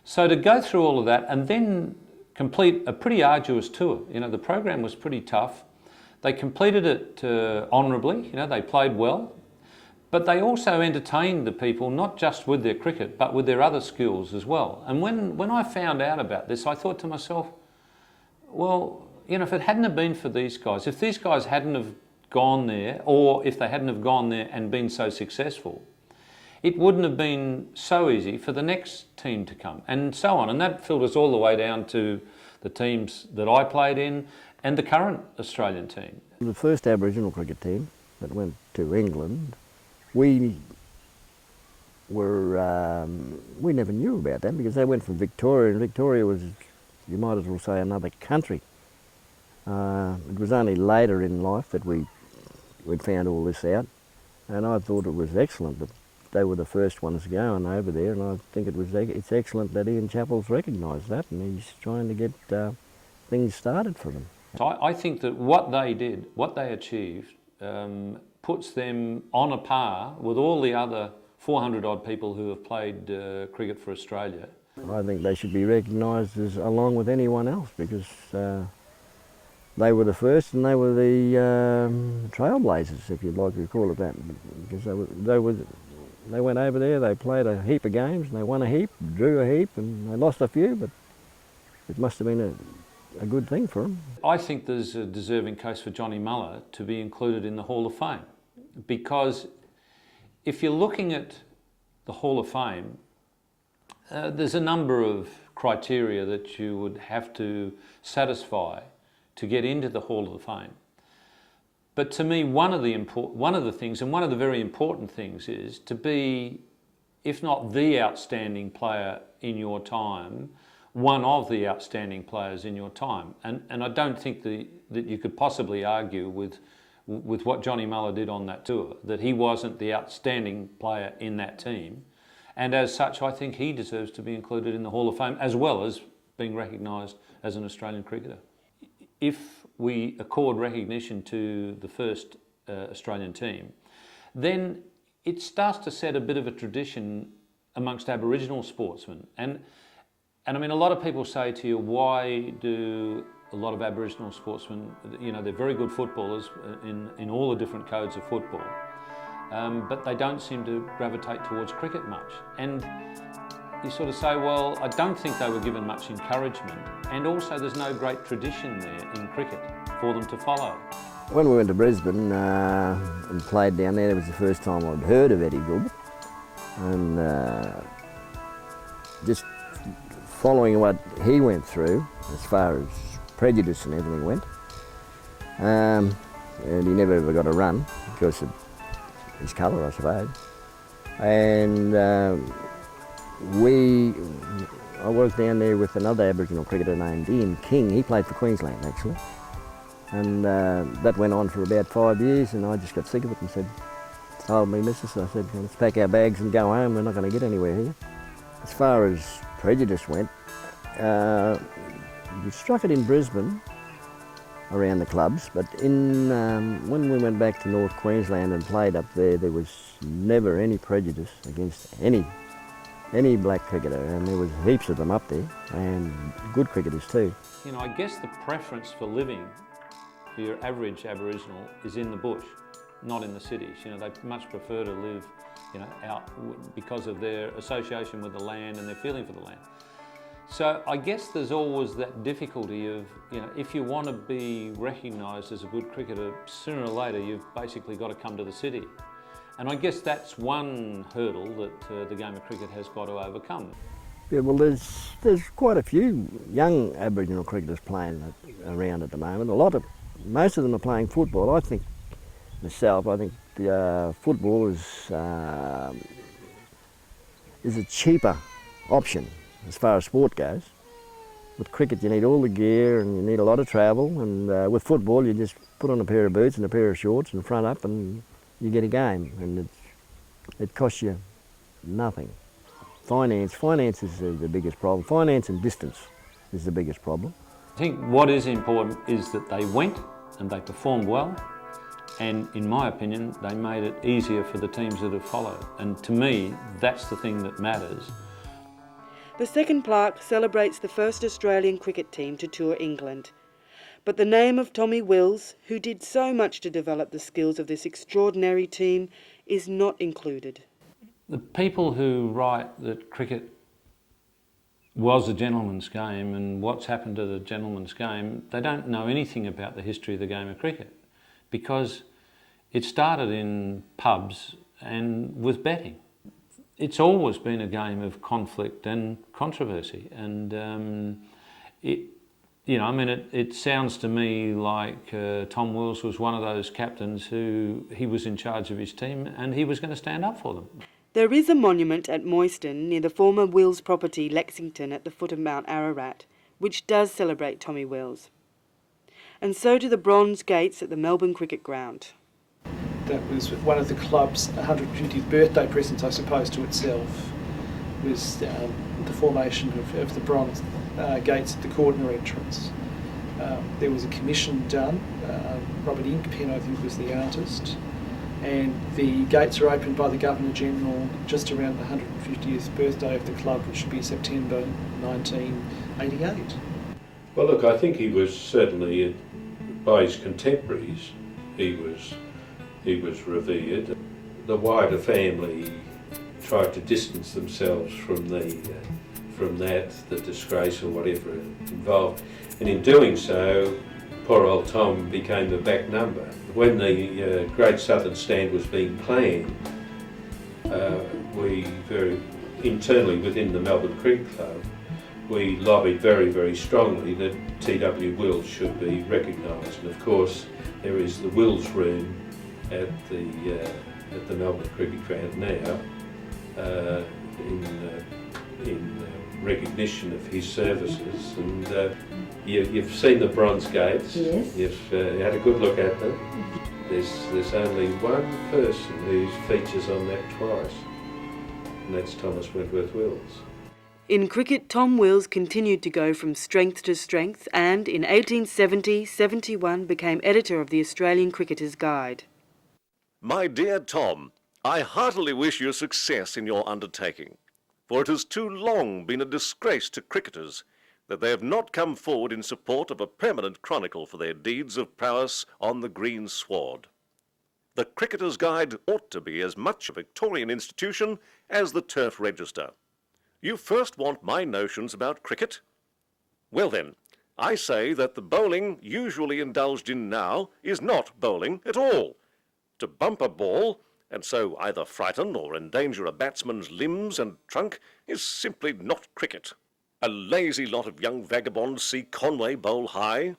So to go through all of that and then complete a pretty arduous tour, you know, the program was pretty tough. They completed it honourably, you know, they played well, but they also entertained the people not just with their cricket, but with their other skills as well. And when I found out about this, I thought to myself, well, you know, if it hadn't have been for these guys, if these guys hadn't have gone there, or if they hadn't have gone there and been so successful, it wouldn't have been so easy for the next team to come, and so on. And that filters all the way down to the teams that I played in and the current Australian team. The first Aboriginal cricket team that went to England, we never knew about them because they went from Victoria, and Victoria was, you might as well say, another country. It was only later in life that we'd found all this out, and I thought it was excellent that they were the first ones going over there, and I think it's excellent that Ian Chappell's recognised that, and he's trying to get things started for them. I think that what they did, what they achieved, puts them on a par with all the other 400 odd people who have played cricket for Australia. I think they should be recognised as along with anyone else because they were the first and they were the trailblazers, if you'd like to call it that, because they went over there, they played a heap of games and they won a heap, drew a heap, and they lost a few, but it must have been a good thing for them. I think there's a deserving case for Johnny Muller to be included in the Hall of Fame, because if you're looking at the Hall of Fame, there's a number of criteria that you would have to satisfy to get into the Hall of Fame. But to me, one of the things, and one of the very important things, is to be, if not the outstanding player in your time, one of the outstanding players in your time. And I don't think that you could possibly argue with what Johnny Muller did on that tour, that he wasn't the outstanding player in that team. And as such, I think he deserves to be included in the Hall of Fame, as well as being recognised as an Australian cricketer. If we accord recognition to the first Australian team, then it starts to set a bit of a tradition amongst Aboriginal sportsmen. And I mean, a lot of people say to you, why do a lot of Aboriginal sportsmen, you know, they're very good footballers in all the different codes of football, but they don't seem to gravitate towards cricket much. And you sort of say, well, I don't think they were given much encouragement, and also there's no great tradition there in cricket for them to follow. When we went to Brisbane and played down there, it was the first time I'd heard of Eddie Gilbert, and just following what he went through as far as prejudice and everything went, and he never ever got a run because of his colour, I suppose. And I was down there with another Aboriginal cricketer named Ian King. He played for Queensland actually, and that went on for about 5 years, and I just got sick of it and said, told me, missus, I said, let's pack our bags and go home, we're not going to get anywhere here. As far as prejudice went, we struck it in Brisbane around the clubs, but when we went back to North Queensland and played up there was never any prejudice against any black cricketer, and there was heaps of them up there, and good cricketers too. You know, I guess the preference for living for your average Aboriginal is in the bush, not in the cities. You know, they much prefer to live, you know, out because of their association with the land and their feeling for the land. So I guess there's always that difficulty of, you know, if you want to be recognised as a good cricketer, sooner or later you've basically got to come to the city. And I guess that's one hurdle that the game of cricket has got to overcome. Yeah, well, there's quite a few young Aboriginal cricketers playing around at the moment. Most of them are playing football. I think football is a cheaper option as far as sport goes. With cricket you need all the gear and you need a lot of travel, and with football you just put on a pair of boots and a pair of shorts and front up and you get a game, and it costs you nothing. Finance is the biggest problem. Finance and distance is the biggest problem. I think what is important is that they went and they performed well, and in my opinion they made it easier for the teams that have followed, and to me that's the thing that matters. The second plaque celebrates the first Australian cricket team to tour England. But the name of Tommy Wills, who did so much to develop the skills of this extraordinary team, is not included. The people who write that cricket was a gentleman's game and what's happened to the gentleman's game, they don't know anything about the history of the game of cricket, because it started in pubs and with betting. It's always been a game of conflict and controversy, and it sounds to me like Tom Wills was one of those captains who he was in charge of his team and he was going to stand up for them. There is a monument at Moyston near the former Wills property Lexington at the foot of Mount Ararat, which does celebrate Tommy Wills. And so do the bronze gates at the Melbourne Cricket Ground. That was one of the club's 150th birthday presents, I suppose, to itself, was the formation of the bronze gates at the Cordner entrance. There was a commission done. Robert Inkpen, I think, was the artist. And the gates are opened by the Governor-General just around the 150th birthday of the club, which should be September 1988. Well, look, I think he was certainly, by his contemporaries, he was revered. The wider family tried to distance themselves from the disgrace or whatever involved, and in doing so, poor old Tom became the back number. When the Great Southern Stand was being planned, we very internally within the Melbourne Cricket Club, we lobbied very, very strongly that T.W. Wills should be recognised. And of course, there is the Wills Room at the Melbourne Cricket Ground now, in recognition of his services. And you've seen the bronze gates. Yes. You've had a good look at them. There's only one person who features on that twice, and that's Thomas Wentworth Wills. In cricket, Tom Wills continued to go from strength to strength and in 1870-71 became editor of the Australian Cricketer's Guide. My dear Tom, I heartily wish you success in your undertaking, for it has too long been a disgrace to cricketers that they have not come forward in support of a permanent chronicle for their deeds of prowess on the green sward. The Cricketer's Guide ought to be as much a Victorian institution as the Turf Register. You first want my notions about cricket? Well then, I say that the bowling usually indulged in now is not bowling at all. To bump a ball, and so either frighten or endanger a batsman's limbs and trunk, is simply not cricket. A lazy lot of young vagabonds see Conway bowl high,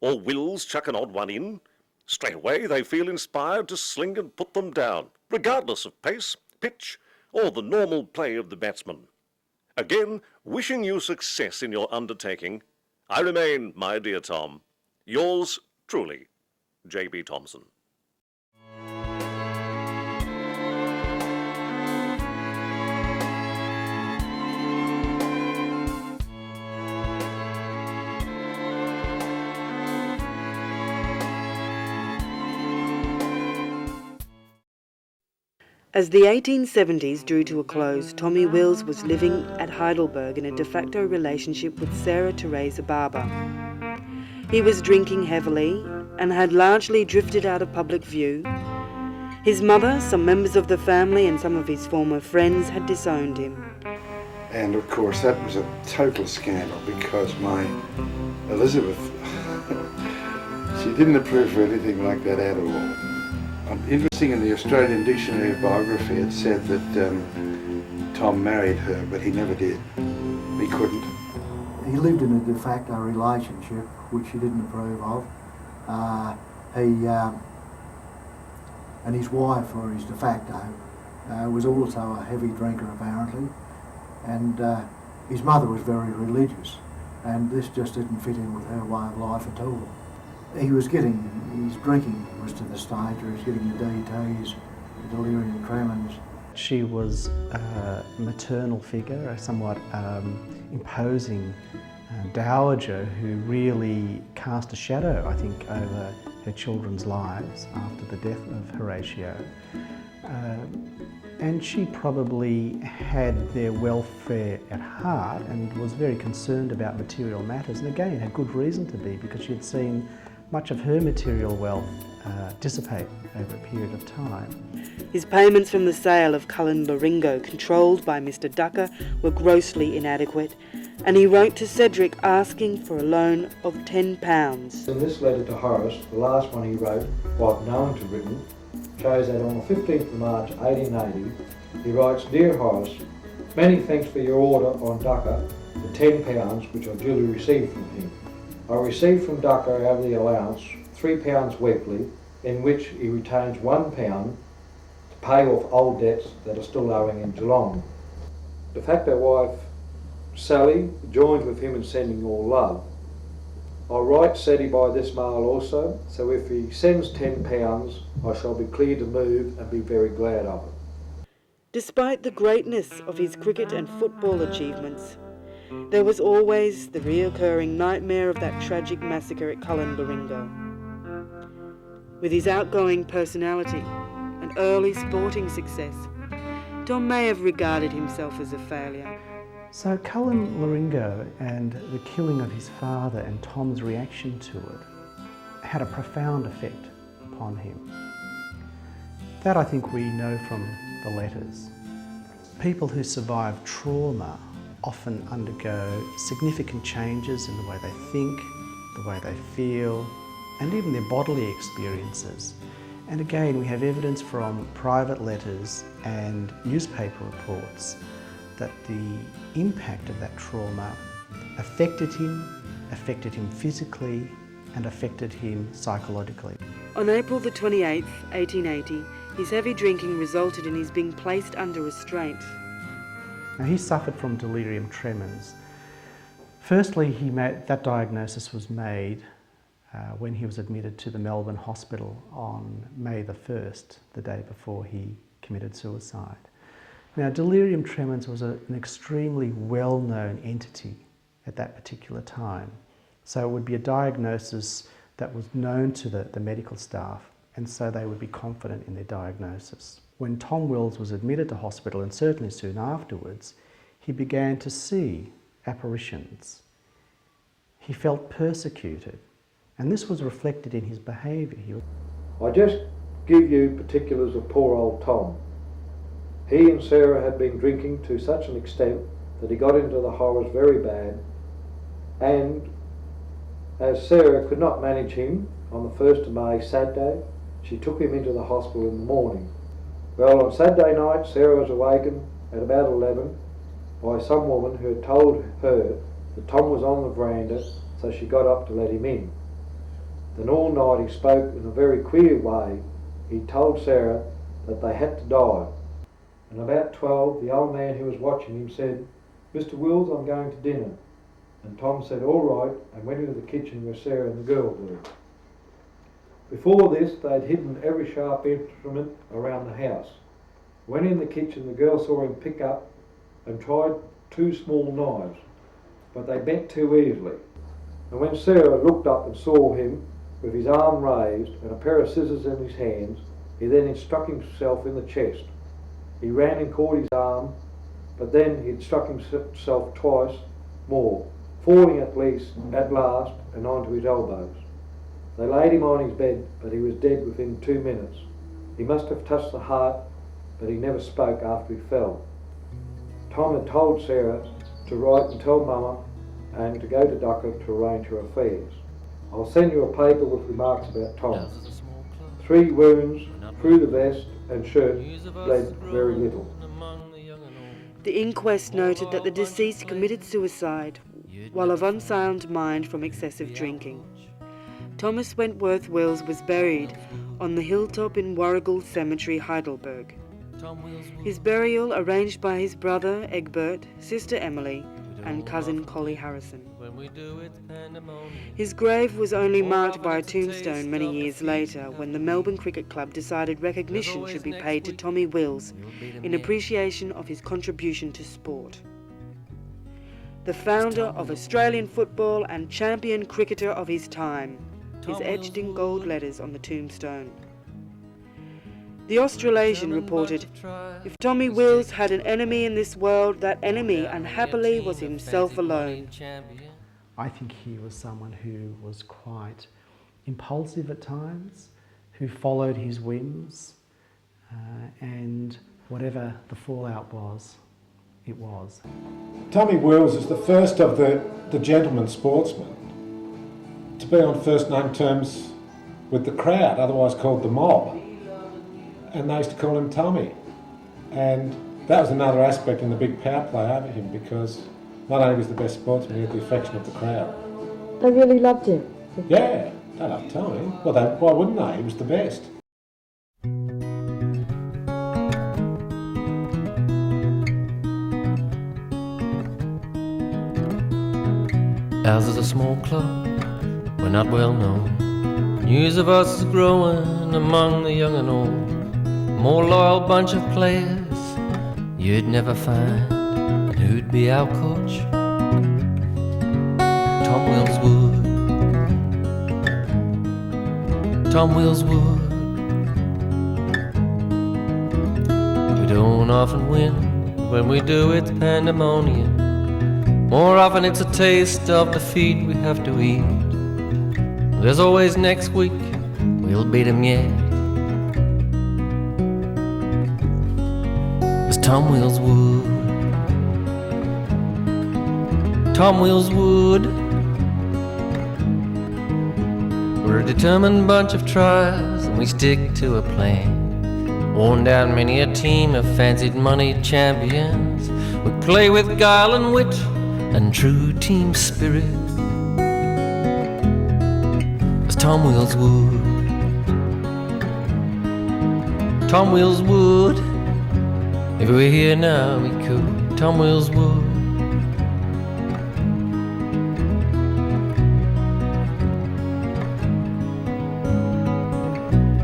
or Wills chuck an odd one in. Straight away they feel inspired to sling and put them down, regardless of pace, pitch, or the normal play of the batsman. Again, wishing you success in your undertaking, I remain, my dear Tom, yours truly, J.B. Thomson. As the 1870s drew to a close, Tommy Wills was living at Heidelberg in a de facto relationship with Sarah Teresa Barber. He was drinking heavily and had largely drifted out of public view. His mother, some members of the family and some of his former friends had disowned him. And of course that was a total scandal because my Elizabeth, she didn't approve of anything like that at all. Interesting, in the Australian Dictionary of Biography it said that Tom married her, but he never did. He couldn't. He lived in a de facto relationship which he didn't approve of. And his wife, or his de facto, was also a heavy drinker apparently, and his mother was very religious, and this just didn't fit in with her way of life at all. His drinking was to the stage where he was getting the DTs, the delirium tremens. She was a maternal figure, a somewhat imposing dowager who really cast a shadow, I think, over her children's lives after the death of Horatio. And she probably had their welfare at heart and was very concerned about material matters, and again had good reason to be, because she had seen much of her material wealth dissipate over a period of time. His payments from the sale of Cullen Loringo, controlled by Mr. Ducker, were grossly inadequate, and he wrote to Cedric asking for a loan of £10. In this letter to Horace, the last one he wrote, what known to written, shows that on the 15th of March 1880, he writes, "Dear Horace, many thanks for your order on Ducker, the £10 which I duly received from him. I received from Ducker out of the allowance £3 weekly, in which he retains £1 to pay off old debts that are still owing in Geelong. De facto wife Sally joins with him in sending all love. I write Sadie by this mail also, so if he sends £10, I shall be clear to move and be very glad of it." Despite the greatness of his cricket and football achievements, there was always the reoccurring nightmare of that tragic massacre at Cullen Loringo. With his outgoing personality and early sporting success, Tom may have regarded himself as a failure. So Cullen Loringo and the killing of his father and Tom's reaction to it had a profound effect upon him. That I think we know from the letters. People who survive trauma often undergo significant changes in the way they think, the way they feel, and even their bodily experiences. And again, we have evidence from private letters and newspaper reports that the impact of that trauma affected him physically and affected him psychologically. On April the 28th, 1880, his heavy drinking resulted in his being placed under restraint. Now, he suffered from delirium tremens. Firstly, that diagnosis was made when he was admitted to the Melbourne Hospital on May the 1st, the day before he committed suicide. Now, delirium tremens was an extremely well-known entity at that particular time. So it would be a diagnosis that was known to the medical staff, and so they would be confident in their diagnosis. When Tom Wills was admitted to hospital, and certainly soon afterwards, he began to see apparitions. He felt persecuted, and this was reflected in his behaviour. I just give you particulars of poor old Tom. He and Sarah had been drinking to such an extent that he got into the horrors very bad, and as Sarah could not manage him on the 1st of May, Saturday, she took him into the hospital in the morning. Well, on Saturday night, Sarah was awakened at about 11 by some woman who had told her that Tom was on the veranda, so she got up to let him in. Then all night he spoke in a very queer way. He told Sarah that they had to die. And about 12, the old man who was watching him said, "Mr. Wills, I'm going to dinner." And Tom said, "All right," and went into the kitchen where Sarah and the girl were. Before this, they had hidden every sharp instrument around the house. When in the kitchen, the girl saw him pick up and tried 2 small knives, but they bent too easily. And when Sarah looked up and saw him with his arm raised and a pair of scissors in his hands, he then struck himself in the chest He ran and caught his arm, but then he'd struck himself twice more, falling at last and onto his elbows. They laid him on his bed, but he was dead within 2 minutes. He must have touched the heart, but he never spoke after he fell. Tom had told Sarah to write and tell Mama and to go to Docker to arrange her affairs. I'll send you a paper with remarks about Tom. 3 wounds through the vest and shirt, bled very little. The inquest noted that the deceased committed suicide while of unsound mind from excessive drinking. Thomas Wentworth Wills was buried on the hilltop in Warrigal Cemetery, Heidelberg. His burial arranged by his brother Egbert, sister Emily, and cousin Collie Harrison. His grave was only marked by a tombstone many years later when the Melbourne Cricket Club decided recognition should be paid to Tommy Wills in appreciation of his contribution to sport. The founder of Australian football and champion cricketer of his time is etched in gold letters on the tombstone. The Australasian reported, "If Tommy Wills had an enemy in this world, that enemy unhappily was himself alone." I think he was someone who was quite impulsive at times, who followed his whims, and whatever the fallout was, it was. Tommy Wills is the first of the gentleman sportsmen to be on first name terms with the crowd, otherwise called the mob. And they used to call him Tommy. And that was another aspect in the big power play over him, because not only was he the best sportsman, he had the affection of the crowd. They really loved him. Yeah, they loved Tommy. Well, why wouldn't they? He was the best. Ours is a small club, we're not well known. News of us is growing among the young and old. More loyal bunch of players you'd never find. And who'd be our coach? Tom Wills would. Tom Wills would. We don't often win. When we do, it's pandemonium. More often it's a taste of defeat we have to eat. There's always next week, we'll beat 'em yet. As Tom Wills would. Tom Wills would. We're a determined bunch of tries, and we stick to a plan. Worn down many a team of fancied money champions. We play with guile and wit and true team spirit, as Tom Wills would. Tom Wills would. If we were here now, we could. Tom Wills would.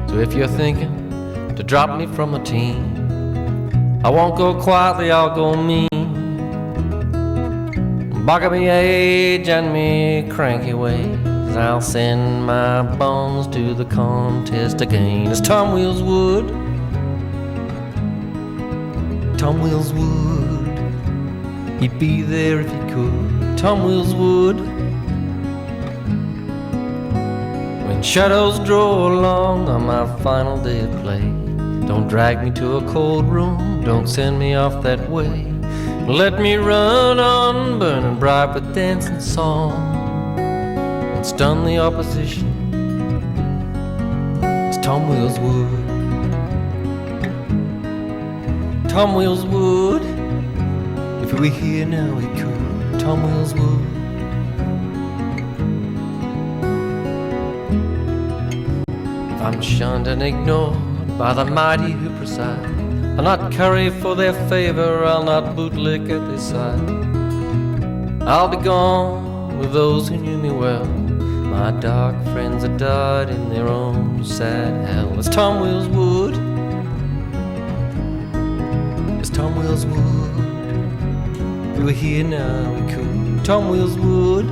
So if you're thinking to drop me from the team, I won't go quietly, I'll go mean. Back of me age and me cranky ways, I'll send my bones to the contest again, as Tom Wills would. Tom Wills would. He'd be there if he could. Tom Wills would. When shadows draw along on my final day of play, don't drag me to a cold room, don't send me off that way. Let me run on, burning bright with dancing song, and stun the opposition, as Tom Wills would. Tom Wills would. If we were here now, we could. Tom Wills would. If I'm shunned and ignored by the mighty who preside, I'll not curry for their favor, I'll not bootlick at their side. I'll be gone with those who knew me well. My dark friends have died in their own sad hell, as Tom Wills would. As Tom Wills would. If we were here now, we could. Tom Wills would.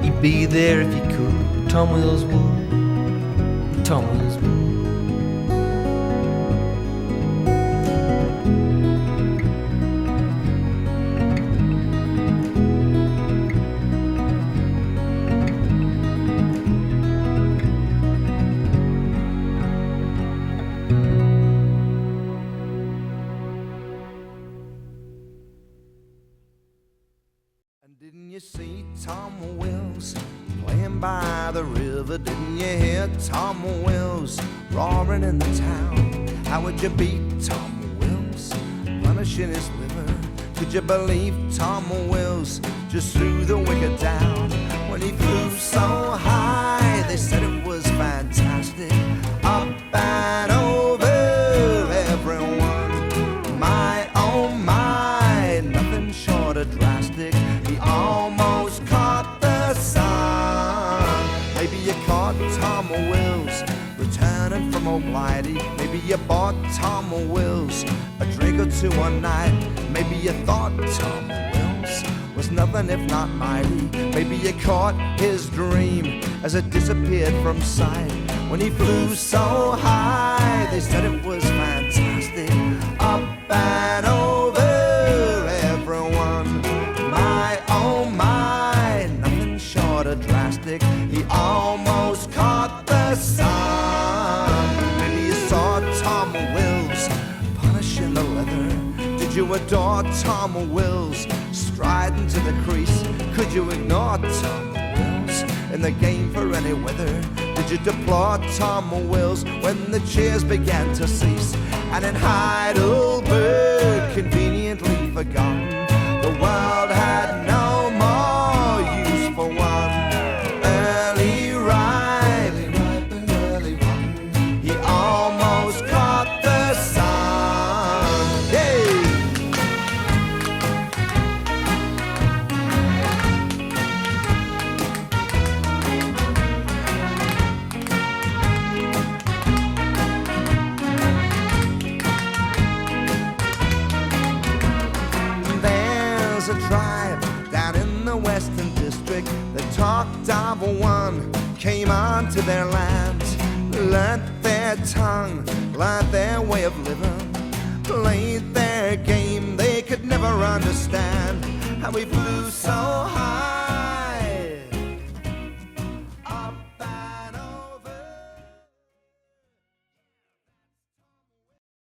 He'd be there if he could. Tom Wills would. Tom Wills would. Didn't you see Tom Wills playing by the river? Didn't you hear Tom Wills roaring in the town? How would you beat Tom Wills, punishing his liver? Could you believe Tom Wills just threw the wicket down? When he flew so high, they said it was fantastic. Up and over everyone. My, oh my, nothing short of drastic. He almost caught the sun. Maybe you caught Tom Wills returning from Old Blighty. Maybe you bought Tom Wills a drink or two one night. Maybe you thought Tom Wills was nothing if not mighty. Maybe you caught his dream as it disappeared from sight. When he flew so high, they said it was fantastic. Up and over everyone. My, oh my, nothing short of drastic. He almost caught the sun. Maybe you saw Tom Wills punishing the leather. Did you adore Tom Wills striding to the crease? Could you ignore Tom Wills in the game for any weather? Did you deplore Tom Wills when the cheers began to cease? And in Heidelberg, conveniently forgotten, the world had no more use for one. Early ripe and early rotten. He almost caught the sun. Hey! There's a tribe down in the Western District that talked of one came onto their lands, learnt their tongue, learnt their way of living, played their game they could never understand. How we flew so high.